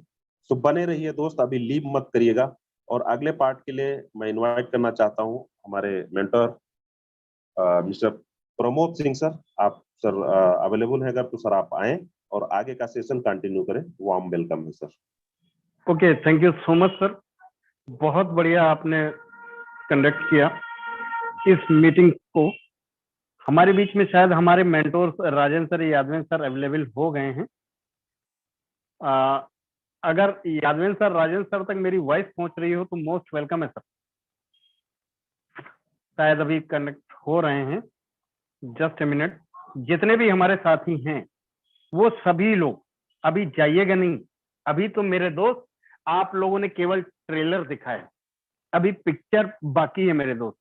तो बने रहिए दोस्त, अभी लीव मत करिएगा। और अगले पार्ट के लिए मैं इनवाइट करना चाहता हूँ हमारे mentor mister Pramod Singh sir. आप सर अवेलेबल है अगर, तो सर आप आए और आगे का सेशन कंटिन्यू करें। वार्म वेलकम है sir. Okay, thank you so much sir. बहुत बढ़िया आपने कंडक्ट किया इस मीटिंग को। हमारे बीच में शायद हमारे mentors Rajendra sir, Yadvendra sir available हो गए हैं। अगर यादवेंद्र सर, राजेंद्र सर तक मेरी वॉइस पहुंच रही हो तो मोस्ट वेलकम है सर। शायद अभी कनेक्ट हो रहे हैं, जस्ट ए मिनट। जितने भी हमारे साथी हैं वो सभी लोग अभी जाइएगा नहीं। अभी तो मेरे दोस्त आप लोगों ने केवल ट्रेलर दिखा है, अभी पिक्चर बाकी है मेरे दोस्त।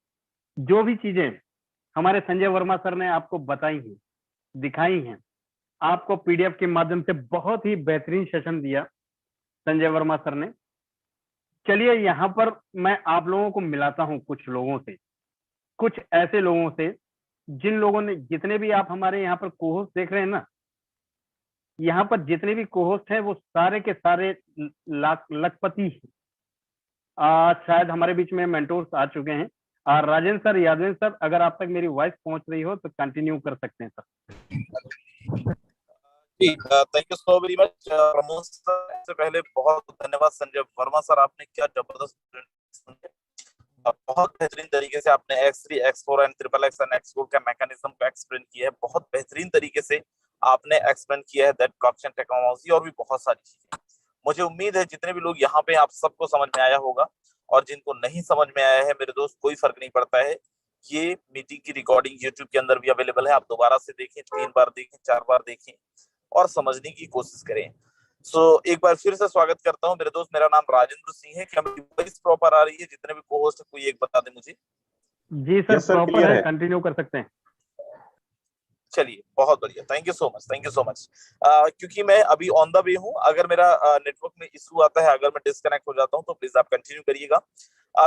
जो भी चीजें हमारे संजय वर्मा सर ने आपको बताई हैं, दिखाई हैं, आपको PDF के माध्यम से बहुत ही बेहतरीन सेशन दिया संजय वर्मा सर ने। चलिए यहाँ पर मैं आप लोगों को मिलाता हूँ कुछ लोगों से, कुछ ऐसे लोगों से जिन लोगों ने, जितने भी आप हमारे यहाँ पर कोहोस्ट देख रहे हैं ना, यहाँ पर जितने भी कोहोस्ट हैं वो सारे के सारे लखपति हैं। शायद हमारे बीच में मेंटोर्स आ चुके हैं। राजेंद्र सर, यादवेंद्र सर, अगर आप तक मेरी वॉइस पहुंच रही हो तो कंटिन्यू कर सकते हैं सर। जी, thank you so very much Pramod sir. इससे पहले बहुत धन्यवाद संजय वर्मा सर, आपने क्या जबरदस्त बहुत बेहतरीन तरीके से आपने X3, X4 and triple x and X4 का मैकेनिज्म को एक्सप्लेन किया है। बहुत बेहतरीन तरीके से आपने एक्सप्लेन किया है दैट कॉक्शन टेक्नोलॉजी और भी बहुत सारी चीजें। मुझे उम्मीद है जितने भी लोग यहाँ पे आप सबको समझ में आया होगा, और जिनको नहीं समझ में आया है मेरे दोस्त कोई फर्क नहीं पड़ता है। ये मीटिंग की रिकॉर्डिंग यूट्यूब के अंदर भी अवेलेबल है, आप दोबारा से देखें, 3 बार देखें, 4 बार देखें और समझने की कोशिश करें। एक बार फिर से स्वागत करता हूं मेरे दोस्त। मेरा नाम राजेंद्र सिंह है। क्या मेरी वॉइस प्रॉपर आ रही है? जितने भी को होस्ट कोई एक बता दे मुझे। जी sir, yes sir, proper clear है, है। कंटिन्यू कर सकते हैं। चलिए, बहुत बढ़िया, thank you so much, thank you so much. क्योंकि मैं अभी ऑन द वे हूँ, अगर मेरा नेटवर्क में इशू आता है, अगर मैं डिस्कनेक्ट हो जाता हूँ तो प्लीज आप कंटिन्यू करिएगा।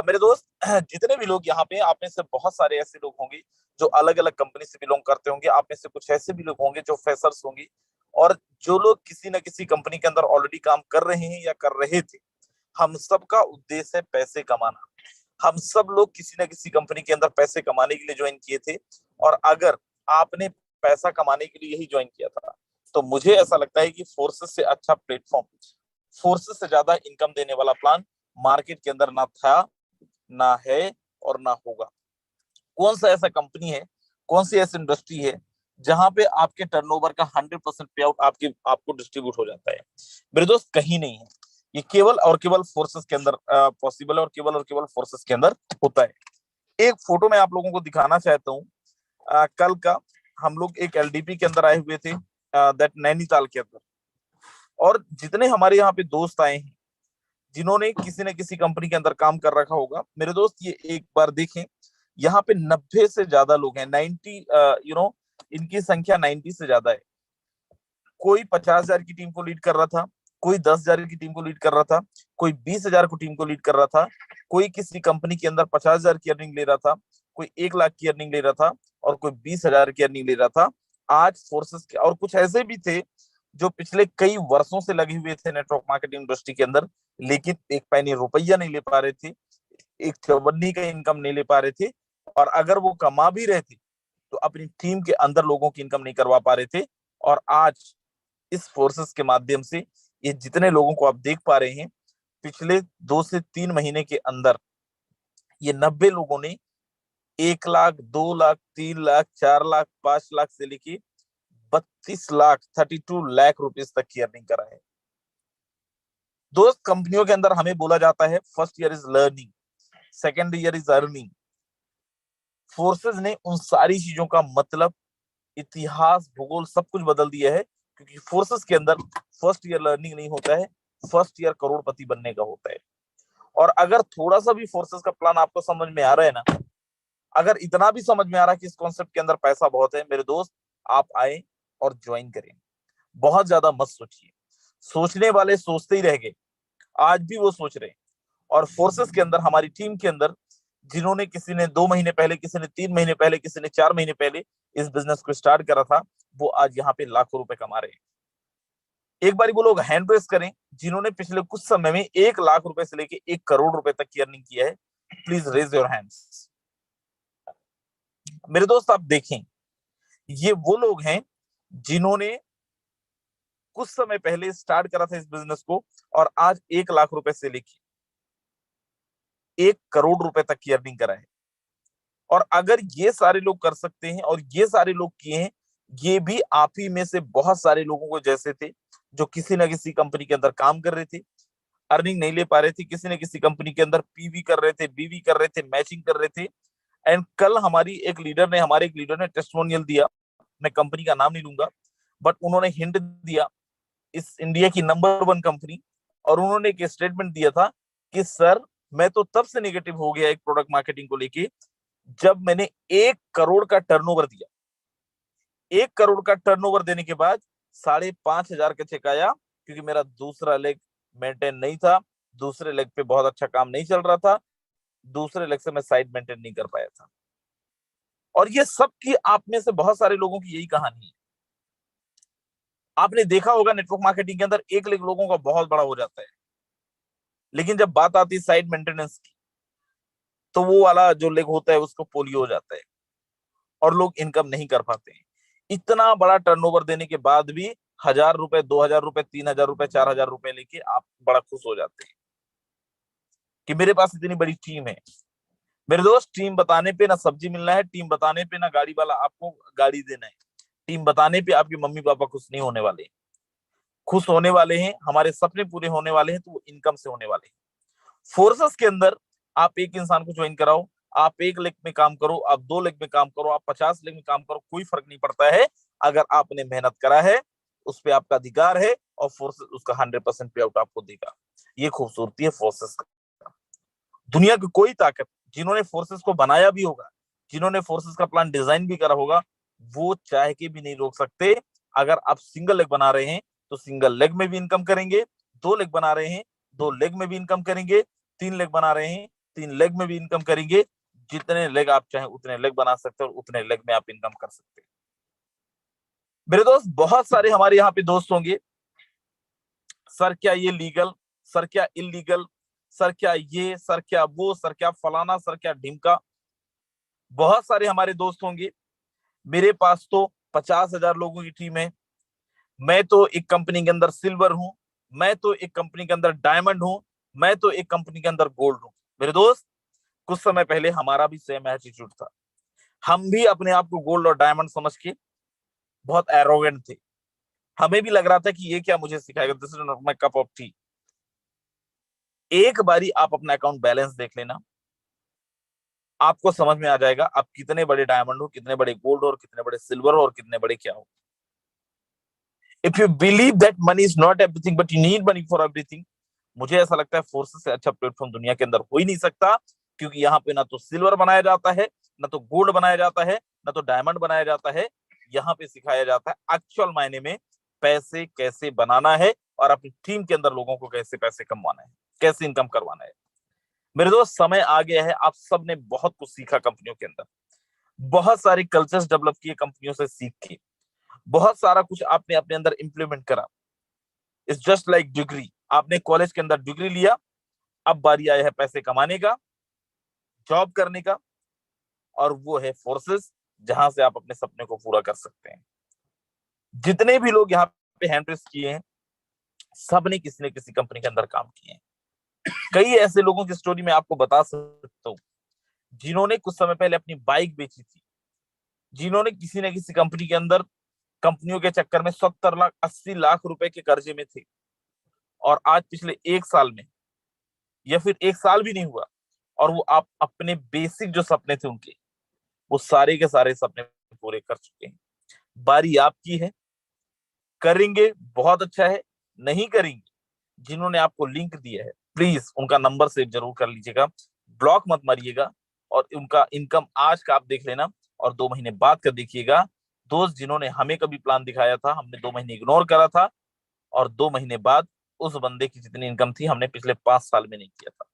मेरे दोस्त, जितने भी लोग यहाँ पे, आप में से बहुत सारे ऐसे लोग होंगे जो अलग अलग कंपनी से बिलोंग करते होंगे, आप में से कुछ ऐसे भी लोग होंगे जो फ्रेशर्स होंगे, और जो लोग किसी न किसी कंपनी के अंदर ऑलरेडी काम कर रहे हैं या कर रहे थे। हम सबका उद्देश्य है पैसे कमाना। हम सब लोग किसी न किसी कंपनी के अंदर पैसे कमाने के लिए ज्वाइन किए थे, और अगर आपने पैसा कमाने के लिए यही ज्वाइन किया था, तो मुझे ऐसा लगता है कि फोर्सेस से अच्छा प्लेटफॉर्म, फोर्सेस से ज्यादा इनकम देने वाला प्लान मार्केट के अंदर ना था, ना है और ना होगा। कौन सा ऐसा कंपनी है, कौन सी ऐसी इंडस्ट्री है जहां पे आपके टर्नओवर का 100% पे आउट आपको डिस्ट्रीब्यूट हो जाता है? मेरे दोस्त, कहीं नहीं है। ये केवल और केवल फोर्सेस के अंदर पॉसिबल है, और केवल फोर्सेस के अंदर होता है। एक फोटो मैं आप लोगों को दिखाना चाहता हूँ। कल का हम लोग एक एलडीपी के अंदर आए हुए थे, दैट नैनीताल के अंदर, और जितने हमारे यहाँ पे दोस्त आए हैं जिन्होंने किसी न किसी कंपनी के अंदर काम कर रखा होगा, मेरे दोस्त ये एक बार देखें, यहाँ पे 90 से ज्यादा लोग हैं। 90, इनकी संख्या 90 से ज्यादा है। कोई 50,000 की टीम को लीड कर रहा था, कोई 10,000 की टीम को लीड कर रहा था, कोई 20,000 को टीम को लीड कर रहा था, कोई किसी कंपनी के अंदर 50,000 की अर्निंग ले रहा था, कोई 1 लाख की अर्निंग ले रहा था, और कोई 20,000 की अर्निंग ले रहा था। आज फोर्सेस के, और कुछ ऐसे भी थे जो पिछले कई वर्षों से लगे हुए थे नेटवर्क मार्केटिंग इंडस्ट्री के अंदर, लेकिन एक पैनी रुपया नहीं ले पा रहे थे, एक चवन्नी का इनकम नहीं ले पा रहे थे, और अगर वो कमा भी रहे थे तो अपनी टीम के अंदर लोगों की इनकम नहीं करवा पा रहे थे। और आज इस फोर्सेस के माध्यम से ये जितने लोगों को आप देख पा रहे हैं, पिछले 2 से 3 महीने के अंदर ये 90 लोगों ने 1 लाख, 2 लाख, 3 लाख, 4 लाख, 5 लाख से लेके 32 लाख, 32 लाख रुपीज तक की अर्निंग करा है। दोस्त, कंपनियों के अंदर हमें बोला जाता है first year is learning, second year is earning. Forces ने उन सारी चीजों का मतलब, इतिहास, भूगोल सब कुछ बदल दिया है, क्योंकि फोर्सेस के अंदर फर्स्ट ईयर लर्निंग नहीं होता है, फर्स्ट ईयर करोड़पति बनने का होता है। और अगर थोड़ा सा भी फोर्सेस का प्लान आपको समझ में आ रहा है ना, अगर इतना भी समझ में आ रहा है कि इस कॉन्सेप्ट के अंदर पैसा बहुत है, मेरे दोस्त आप आए और ज्वाइन करें। बहुत ज्यादा मत सोचिए, सोचने वाले सोचते ही रह गए, आज भी वो सोच रहे हैं। और फोर्सेस के अंदर, हमारी टीम के अंदर, जिन्होंने, किसी ने 2 महीने पहले, किसी ने 3 महीने पहले, किसी ने 4 महीने पहले इस बिजनेस को स्टार्ट करा था, वो आज यहाँ पे लाखों रुपए कमा रहे हैं। एक बार वो लोग हैंड रेस करें जिन्होंने पिछले कुछ समय में 1 लाख रुपए से लेके 1 करोड़ रुपए तक की अर्निंग किया है। Please raise your hands. मेरे दोस्त, आप देखें, ये वो लोग हैं जिन्होंने कुछ समय पहले स्टार्ट करा था इस बिजनेस को, और आज 1 लाख रुपए से लेके 1 करोड़ रुपए तक की अर्निंग करा है। और अगर ये सारे लोग कर सकते हैं, और ये सारे लोग किए हैं, ये भी आप ही में से बहुत सारे लोगों को जैसे थे जो किसी ना किसी कंपनी के अंदर काम कर रहे थे, अर्निंग नहीं ले पा रहे थे, किसी न किसी कंपनी के अंदर पीवी कर रहे थे, बीवी कर रहे थे, मैचिंग कर रहे थे। एंड कल हमारे एक लीडर ने टेस्टिमोनियल दिया, मैं कंपनी का नाम नहीं लूंगा, बट उन्होंने हिंट दिया, इस इंडिया की नंबर 1 कंपनी, और उन्होंने एक स्टेटमेंट दिया था कि सर, मैं तो तब से नेगेटिव हो गया एक प्रोडक्ट मार्केटिंग को लेके, जब मैंने 1 करोड़ का टर्नओवर दिया। 1 करोड़ का टर्नओवर देने के बाद 5,500 का चेक आया, क्योंकि मेरा दूसरा लेग मेंटेन नहीं था, दूसरे लेग पे बहुत अच्छा काम नहीं चल रहा था, दूसरे लेग से मैं साइड मेंटेन नहीं कर पाया था। और ये सब की आप में से बहुत सारे लोगों की यही कहानी है। आपने देखा होगा नेटवर्क मार्केटिंग के अंदर एक लेग लोगों का बहुत बड़ा हो जाता है, लेकिन जब बात आती है साइड मेंटेनेंस की तो वो वाला जो लेग होता है उसको पोलियो हो जाता है और लोग इनकम नहीं कर पाते हैं। इतना बड़ा टर्नओवर देने के बाद भी 1,000 रुपए, 2,000 रुपए, 3,000 रुपए, 4,000 रुपए लेके आप बड़ा खुश हो जाते हैं कि मेरे पास इतनी बड़ी टीम है। मेरे दोस्त, टीम बताने पे ना सब्जी मिलना है, टीम बताने पे ना गाड़ी वाला आपको गाड़ी देना है, टीम बताने पे आपके मम्मी पापा खुश नहीं होने वाले। खुश होने वाले हैं, हमारे सपने पूरे होने वाले हैं, तो वो इनकम से होने वाले हैं। फोर्सेस के अंदर आप एक इंसान को ज्वाइन कराओ, आप 1 लेग में काम करो, आप 2 लेग में काम करो, आप 50 लेग में काम करो, कोई फर्क नहीं पड़ता है। अगर आपने मेहनत करा है उस पर आपका अधिकार है और फोर्सेस उसका 100% पे आउट आपको देगा। ये खूबसूरती है फोर्सेस का। दुनिया की कोई ताकत जिन्होंने फोर्सेस को बनाया भी होगा, जिन्होंने फोर्सेस का प्लान डिजाइन भी करा होगा, वो चाह के भी नहीं रोक सकते। अगर आप सिंगल लेग बना रहे हैं तो सिंगल लेग में भी इनकम करेंगे, 2 लेग बना रहे हैं 2 लेग में भी इनकम करेंगे, 3 लेग बना रहे हैं 3 लेग में भी इनकम करेंगे। जितने लेग आप चाहें उतने लेग बना सकते हैं और उतने लेग में आप इनकम कर सकते हैं। मेरे दोस्त, बहुत सारे हमारे यहाँ पे दोस्त होंगे, सर क्या ये लीगल, सर क्या इलीगल, सर क्या ये, सर क्या वो, सर क्या फलाना, सर क्या ढिमका। बहुत सारे हमारे दोस्त होंगे। मेरे पास तो 50,000 लोगों की टीम है। मैं तो एक कंपनी के अंदर सिल्वर हूं, मैं तो एक कंपनी के अंदर डायमंड हूं, मैं तो एक कंपनी के अंदर गोल्ड हूं। मेरे दोस्त, कुछ समय पहले हमारा भी सेम एटीट्यूड था। हम भी अपने आप को गोल्ड और डायमंड समझ के बहुत एरोगेंट थे। हमें भी लग रहा था कि ये क्या मुझे सिखाएगा, this is not my cup of T. एक बारी आप अपना अकाउंट बैलेंस देख लेना, आपको समझ में आ जाएगा आप कितने बड़े डायमंड हो, कितने बड़े गोल्ड हो और कितने बड़े सिल्वर हो और कितने बड़े क्या हो। If you believe that money is not everything but you need money for everything, मुझे ऐसा लगता है फोर्सेस से अच्छा प्लेटफॉर्म दुनिया के अंदर हो ही नहीं सकता। क्योंकि यहाँ पे ना तो सिल्वर बनाया जाता है, ना तो गोल्ड बनाया जाता है, ना तो डायमंड बनाया जाता है। यहाँ पे सिखाया जाता है एक्चुअल मायने में पैसे कैसे बनाना है और अपनी टीम के अंदर लोगों को कैसे पैसे कमवाना है, कैसे इनकम करवाना है। मेरे दोस्त, समय आ गया है, आप सब ने बहुत कुछ सीखा कंपनियों के अंदर, बहुत सारे कल्चर्स डेवलप किए कंपनियों से सीख के, बहुत सारा कुछ आपने अपने अंदर इंप्लीमेंट करा। इट्स जस्ट लाइक डिग्री, आपने कॉलेज के अंदर डिग्री लिया, अब बारी आया है पैसे कमाने का, जॉब करने का, और वो है फोर्सेस, जहां से आप अपने सपने को पूरा कर सकते हैं। जितने भी लोग यहाँ पे हैंड रेस किए हैं, सब ने किसी न किसी कंपनी के अंदर काम किए हैं। कई ऐसे लोगों की स्टोरी मैं आपको बता सकता हूँ जिन्होंने कुछ समय पहले अपनी बाइक बेची थी, जिन्होंने किसी न किसी कंपनी के अंदर कंपनियों के चक्कर में 70 लाख 80 लाख रुपए के कर्जे में थे, और आज पिछले 1 साल में, या फिर 1 साल भी नहीं हुआ, और वो आप अपने बेसिक जो सपने थे उनके, वो सारे के सारे सपने पूरे कर चुके हैं। बारी आपकी है, करेंगे बहुत अच्छा है, नहीं करेंगे, जिन्होंने आपको लिंक दिया है प्लीज उनका नंबर सेव जरूर कर लीजिएगा, ब्लॉक मत मारिएगा, और उनका इनकम आज का आप देख लेना और 2 महीने बाद का देखिएगा। दोस्त, जिन्होंने हमें कभी प्लान दिखाया था, हमने 2 महीने इग्नोर करा था, और 2 महीने बाद उस बंदे की जितनी इनकम थी हमने पिछले 5 साल में नहीं किया था।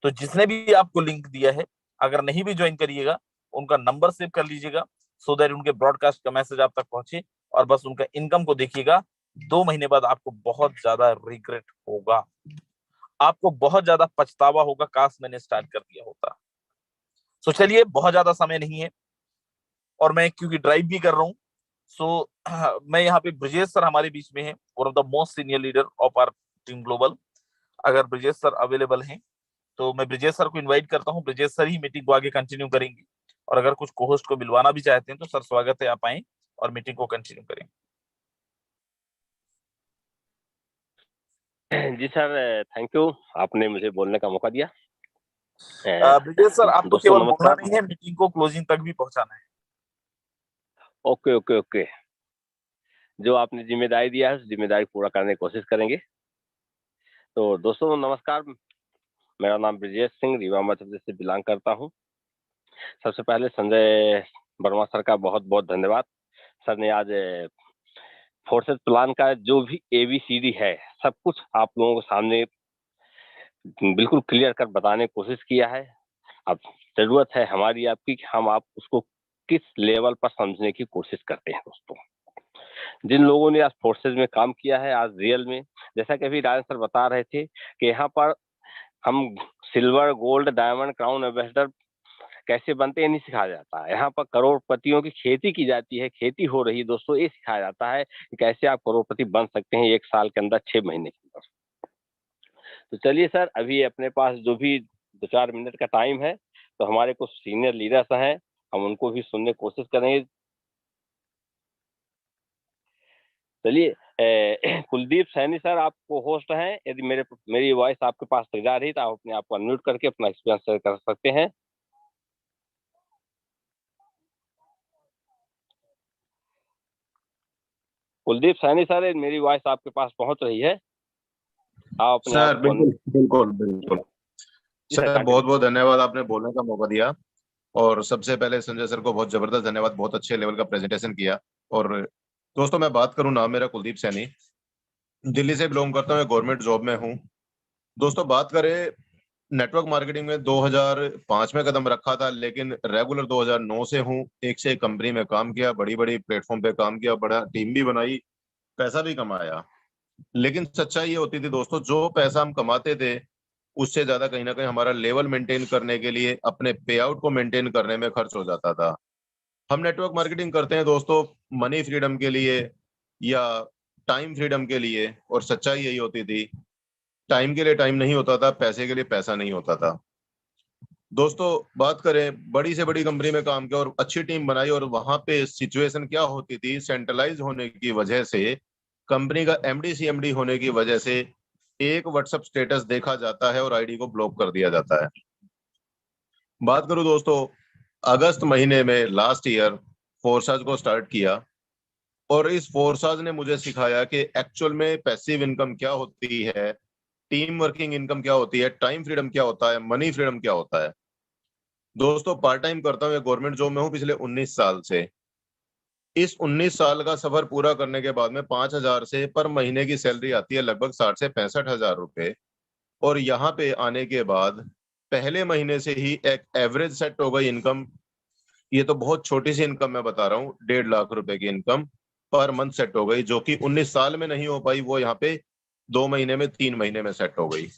तो जिसने भी आपको लिंक दिया है, अगर नहीं भी ज्वाइन करिएगा, उनका नंबर सेव कर लीजिएगा, सो दैट उनके ब्रॉडकास्ट का मैसेज आप तक पहुंचे, और बस उनका इनकम को देखिएगा। 2 महीने बाद आपको बहुत ज्यादा रिग्रेट होगा, आपको बहुत ज्यादा पछतावा होगा, काश मैंने स्टार्ट कर दिया होता। सो चलिए, बहुत ज्यादा समय नहीं है और मैं क्योंकि ड्राइव भी कर रहा हूँ, सो मैं यहाँ पे ब्रजेश सर हमारे बीच में है, one of the most senior leader of our team global. अगर ब्रजेश सर अवेलेबल हैं तो मैं ब्रजेश सर को इनवाइट करता हूँ, ब्रजेश सर ही मीटिंग को आगे कंटिन्यू करेंगे, और अगर कुछ को-होस्ट को मिलवाना भी चाहते हैं तो सर स्वागत है, आप आए और मीटिंग को कंटिन्यू करें। जी सर, थैंक यू, आपने मुझे बोलने का मौका दिया। ब्रजेश सर, आपको दोस्तों केवल बोलना नमस्कार। नहीं है, मीटिंग को क्लोजिंग तक भी पहुंचाना है। ओके ओके ओके, जो आपने जिम्मेदारी दिया है उस जिम्मेदारी पूरा करने की कोशिश करेंगे। तो दोस्तों नमस्कार, मेरा नाम ब्रजेश सिंह, रीवा मध्य प्रदेश से बिलोंग करता हूँ। सबसे पहले संजय वर्मा सर का बहुत बहुत धन्यवाद। सर ने आज फोर्सेस प्लान का जो भी ABCD है सब कुछ आप लोगों के सामने बिल्कुल क्लियर कर बताने की कोशिश किया है। अब जरूरत है हमारी आपकी कि हम आप उसको किस लेवल पर समझने की कोशिश करते हैं। दोस्तों जिन लोगों ने आज फोर्सेज में काम किया है, आज रियल में, जैसा कि अभी राजन सर बता रहे थे कि यहाँ पर हम silver, gold, diamond, crown ambassador कैसे बनते हैं नहीं सिखाया जाता है। यहाँ पर करोड़पतियों की खेती की जाती है, खेती हो रही है दोस्तों, ये सिखाया जाता है कि कैसे आप करोड़पति बन सकते हैं 1 साल के अंदर, 6 महीने के अंदर। तो चलिए सर, अभी अपने पास जो भी 2-4 मिनट का टाइम है, तो हमारे कुछ सीनियर लीडर्स हैं, हम उनको भी सुनने की कोशिश करेंगे। चलिए, कुलदीप सैनी सर आपको होस्ट हैं। यदि मेरी वॉइस आपके पास तक जा रही तो आप अपने आप को अनम्यूट करके अपना एक्सपीरियंस शेयर कर सकते हैं। कुलदीप सैनी सर, मेरी वॉइस आपके पास पहुंच रही है? आप अपने सर आप को बिल्कुल बिल्कुल बिल्कुल सर, बहुत बहुत धन्यवाद, आपने बोलने का मौका दिया। और सबसे पहले संजय सर को बहुत जबरदस्त धन्यवाद, बहुत अच्छे लेवल का प्रेजेंटेशन किया। और दोस्तों, मैं बात करूं, नाम मेरा कुलदीप सैनी, दिल्ली से बिलोंग करता हूं, गवर्नमेंट जॉब में हूं। दोस्तों, बात करें नेटवर्क मार्केटिंग में 2005 में कदम रखा था, लेकिन रेगुलर 2009 से हूं। एक से एक कंपनी में काम किया, बड़ी बड़ी प्लेटफॉर्म पे काम किया, बड़ा टीम भी बनाई, पैसा भी कमाया। लेकिन सच्चाई ये होती थी दोस्तों, जो पैसा हम कमाते थे उससे ज्यादा कहीं ना कहीं हमारा लेवल मेंटेन करने के लिए, अपने पे आउट को मेंटेन करने में खर्च हो जाता था। हम नेटवर्क मार्केटिंग करते हैं दोस्तों मनी फ्रीडम के लिए या टाइम फ्रीडम के लिए, और सच्चाई यही होती थी, टाइम के लिए टाइम नहीं होता था, पैसे के लिए पैसा नहीं होता था। दोस्तों, बात करें, बड़ी से बड़ी कंपनी में काम किया और अच्छी टीम बनाई, और वहां पे सिचुएशन क्या होती थी, सेंट्रलाइज होने की वजह से, कंपनी का एमडी सीएमडी होने की वजह से एक व्हाट्सएप स्टेटस देखा जाता है और आईडी को ब्लॉक कर दिया जाता है। बात करूं दोस्तों, अगस्त महीने में लास्ट ईयर फोर्साज को स्टार्ट किया, और इस फोर्साज ने मुझे सिखाया कि एक्चुअल में पैसिव इनकम क्या होती है, टीम वर्किंग इनकम क्या होती है, टाइम फ्रीडम क्या होता है, मनी फ्रीडम क्या होता है। दोस्तों, पार्ट टाइम करता हूँ, गवर्नमेंट जॉब में हूँ पिछले 19 साल से। इस 19 साल का सफर पूरा करने के बाद में 5,000 से पर महीने की सैलरी आती है लगभग 60 से 65,000 रुपए। और यहाँ पे आने के बाद पहले महीने से ही एक एवरेज सेट हो गई इनकम। ये तो बहुत छोटी सी इनकम मैं बता रहा हूँ, 1.5 लाख रुपए की इनकम पर मंथ सेट हो गई, जो कि 19 साल में नहीं हो पाई, वो यहाँ पे 2 महीने में, 3 महीने में सेट हो गई।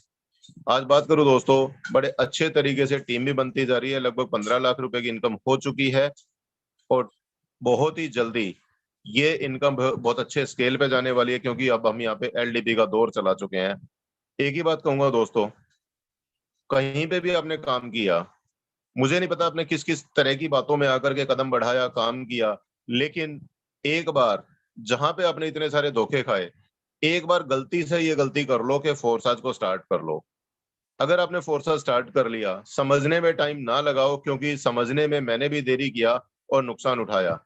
आज बात करूं दोस्तों, बड़े अच्छे तरीके से टीम भी बनती जा रही है, लगभग 15 लाख रुपए की इनकम हो चुकी है, और बहुत ही जल्दी ये इनकम बहुत अच्छे स्केल पे जाने वाली है, क्योंकि अब हम यहाँ पे एलडीपी का दौर चला चुके हैं। एक ही बात कहूंगा दोस्तों, कहीं पे भी आपने काम किया, मुझे नहीं पता आपने किस किस तरह की बातों में आकर के कदम बढ़ाया, काम किया, लेकिन एक बार जहां पे आपने इतने सारे धोखे खाए, एक बार गलती से ये गलती कर लो कि फोर्साज को स्टार्ट कर लो। अगर आपने फोर्सा स्टार्ट कर लिया, समझने में टाइम ना लगाओ, क्योंकि समझने में मैंने भी देरी किया और नुकसान उठाया।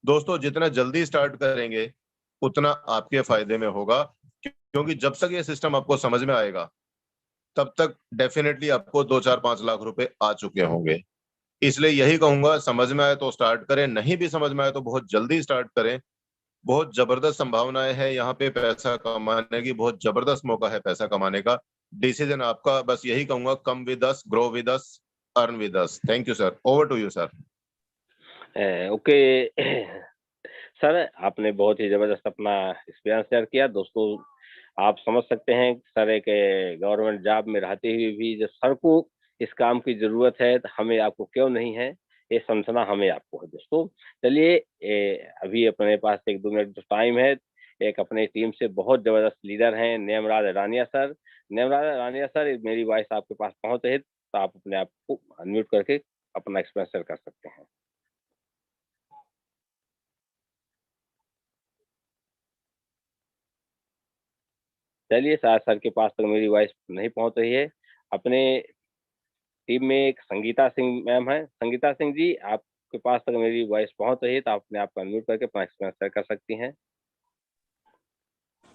दोस्तों, जितना जल्दी स्टार्ट करेंगे उतना आपके फायदे में होगा, क्योंकि जब तक ये सिस्टम आपको समझ में आएगा तब तक डेफिनेटली आपको 2-4-5 लाख रुपए आ चुके होंगे। इसलिए यही कहूंगा, समझ में आए तो स्टार्ट करें, नहीं भी समझ में आए तो बहुत जल्दी स्टार्ट करें। बहुत जबरदस्त संभावनाएं हैं यहाँ पे पैसा कमाने की, बहुत जबरदस्त मौका है पैसा कमाने का। डिसीजन आपका, बस यही कहूंगा, come with us, grow with us, earn with us. Thank you sir, over to you sir. Okay sir, आपने बहुत ही जबरदस्त अपना एक्सपीरियंस शेयर किया। दोस्तों, आप समझ सकते हैं सर, एक गवर्नमेंट जॉब में रहते हुए भी जब सर को इस काम की जरूरत है तो हमें आपको क्यों नहीं है, ये समझना हमें आपको है। दोस्तों, चलिए, अभी अपने पास 1-2 मिनट जो टाइम है, एक अपने टीम से बहुत जबरदस्त लीडर हैं नेमराज रानिया सर। नेमराज रानिया सर, मेरी वॉइस आपके पास पहुंच रही है तो आप अपने आप को अनम्यूट करके अपना एक्सपीरियंस शेयर कर सकते हैं। चलिए, सर के पास तक मेरी वॉइस नहीं पहुंच रही है। अपने टीम में एक संगीता सिंह मैम है। संगीता सिंह जी, आपके पास तक मेरी वॉइस पहुंच रही है तो आप अपने आप को अनम्यूट करके अपना एक्सपीरियंस शेयर कर सकती हैं।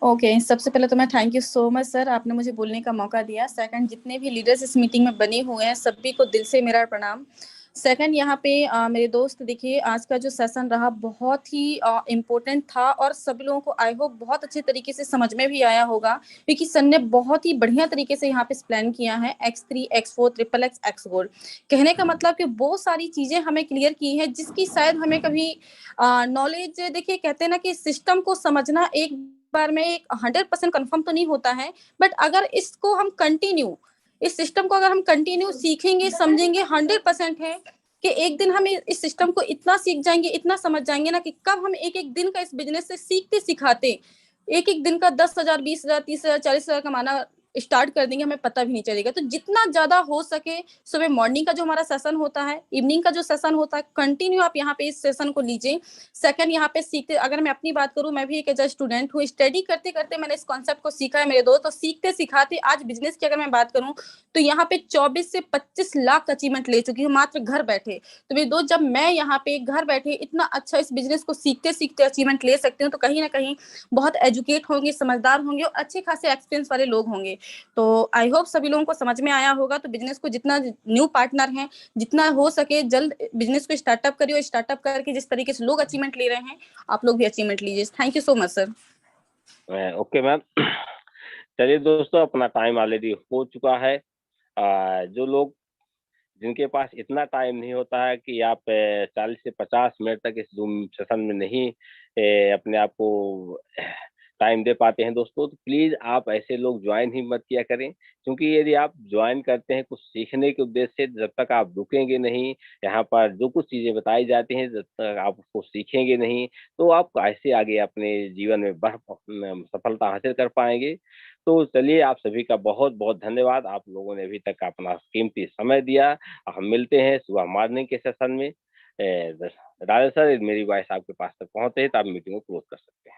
ओके, सबसे पहले तो मैं thank you so much sir, आपने मुझे बोलने का मौका दिया। सेकंड, जितने भी लीडर्स इस मीटिंग में बने हुए हैं सभी को दिल से मेरा प्रणाम। सेकंड यहाँ पे मेरे दोस्त देखिए आज का जो सेशन रहा बहुत ही इम्पोर्टेंट था और सभी लोगों को आई होप बहुत अच्छे तरीके से समझ में भी आया होगा क्योंकि सर ने बहुत ही बढ़िया तरीके से यहाँ पे एक्सप्लेन किया है X3 X4 triple x X4 कहने का मतलब कि बहुत सारी चीजें हमें क्लियर की है जिसकी शायद हमें कभी नॉलेज देखिए कहते हैं ना कि सिस्टम को समझना एक बार में एक 100% कंफर्म तो नहीं होता है बट अगर इसको हम कंटिन्यू इस सिस्टम को अगर हम कंटिन्यू सीखेंगे समझेंगे 100% है कि एक दिन हम इस सिस्टम को इतना सीख जाएंगे इतना समझ जाएंगे ना कि कब हम एक एक दिन का इस बिजनेस से सीखते सिखाते एक एक दिन का 10,000 20,000 30,000 40,000 कमाना स्टार्ट कर देंगे हमें पता भी नहीं चलेगा तो जितना ज्यादा हो सके सुबह मॉर्निंग का जो हमारा सेशन होता है इवनिंग का जो सेशन होता है कंटिन्यू आप यहाँ पे इस सेशन को लीजिए सेकंड यहाँ पे सीखते अगर मैं अपनी बात करूँ मैं भी एक एज स्टूडेंट हूँ स्टडी करते करते मैंने इस कॉन्सेप्ट को सीखा है मेरे दोस्त तो सीखते सिखाते आज बिजनेस की अगर मैं बात करूँ तो यहाँ पे 24 से 25 लाख अचीवमेंट ले चुकी हूँ मात्र घर बैठे तो मेरे दोस्त जब मैं यहाँ पे घर बैठे इतना अच्छा इस बिजनेस को सीखते सीखते अचीवमेंट ले सकती हूँ तो कहीं ना कहीं बहुत एजुकेट होंगे समझदार होंगे और अच्छे खासे एक्सपीरियंस वाले लोग होंगे तो आई होप सभी लोगों को समझ में आया होगा तो बिजनेस को जितना न्यू पार्टनर है जितना हो सके जल्द बिजनेस को स्टार्टअप करिए और स्टार्टअप करके जिस तरीके से लोग अचीवमेंट ले रहे हैं आप लोग भी अचीवमेंट लीजिए thank you so much sir okay ma'am. चलिए दोस्तों, अपना टाइम ऑलरेडी हो चुका है। जो लोग जिनके पास इतना टाइम नहीं होता है कि आप 40 से 50 मिनट तक इस जूम सेशन में नहीं अपने आप को टाइम दे पाते हैं दोस्तों, तो प्लीज आप ऐसे लोग ज्वाइन ही मत किया करें, क्योंकि यदि आप ज्वाइन करते हैं कुछ सीखने के उद्देश्य से, जब तक आप रुकेंगे नहीं, यहाँ पर जो कुछ चीजें बताई जाती हैं जब तक आप उसको सीखेंगे नहीं, तो आप कैसे आगे अपने जीवन में सफलता हासिल कर पाएंगे। तो चलिए, आप सभी का बहुत बहुत धन्यवाद, आप लोगों ने अभी तक अपना कीमती समय दिया। हम मिलते हैं सुबह मॉर्निंग के सेशन में। राजा सर, मेरी वॉइस आपके पास तक पहुंचे तो आप मीटिंग को क्लोज कर सकते हैं।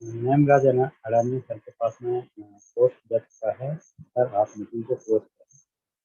मैम राजा ना अडानी सर के पास में पोस्ट जा चुका है सर आप मीटिंग को क्लोज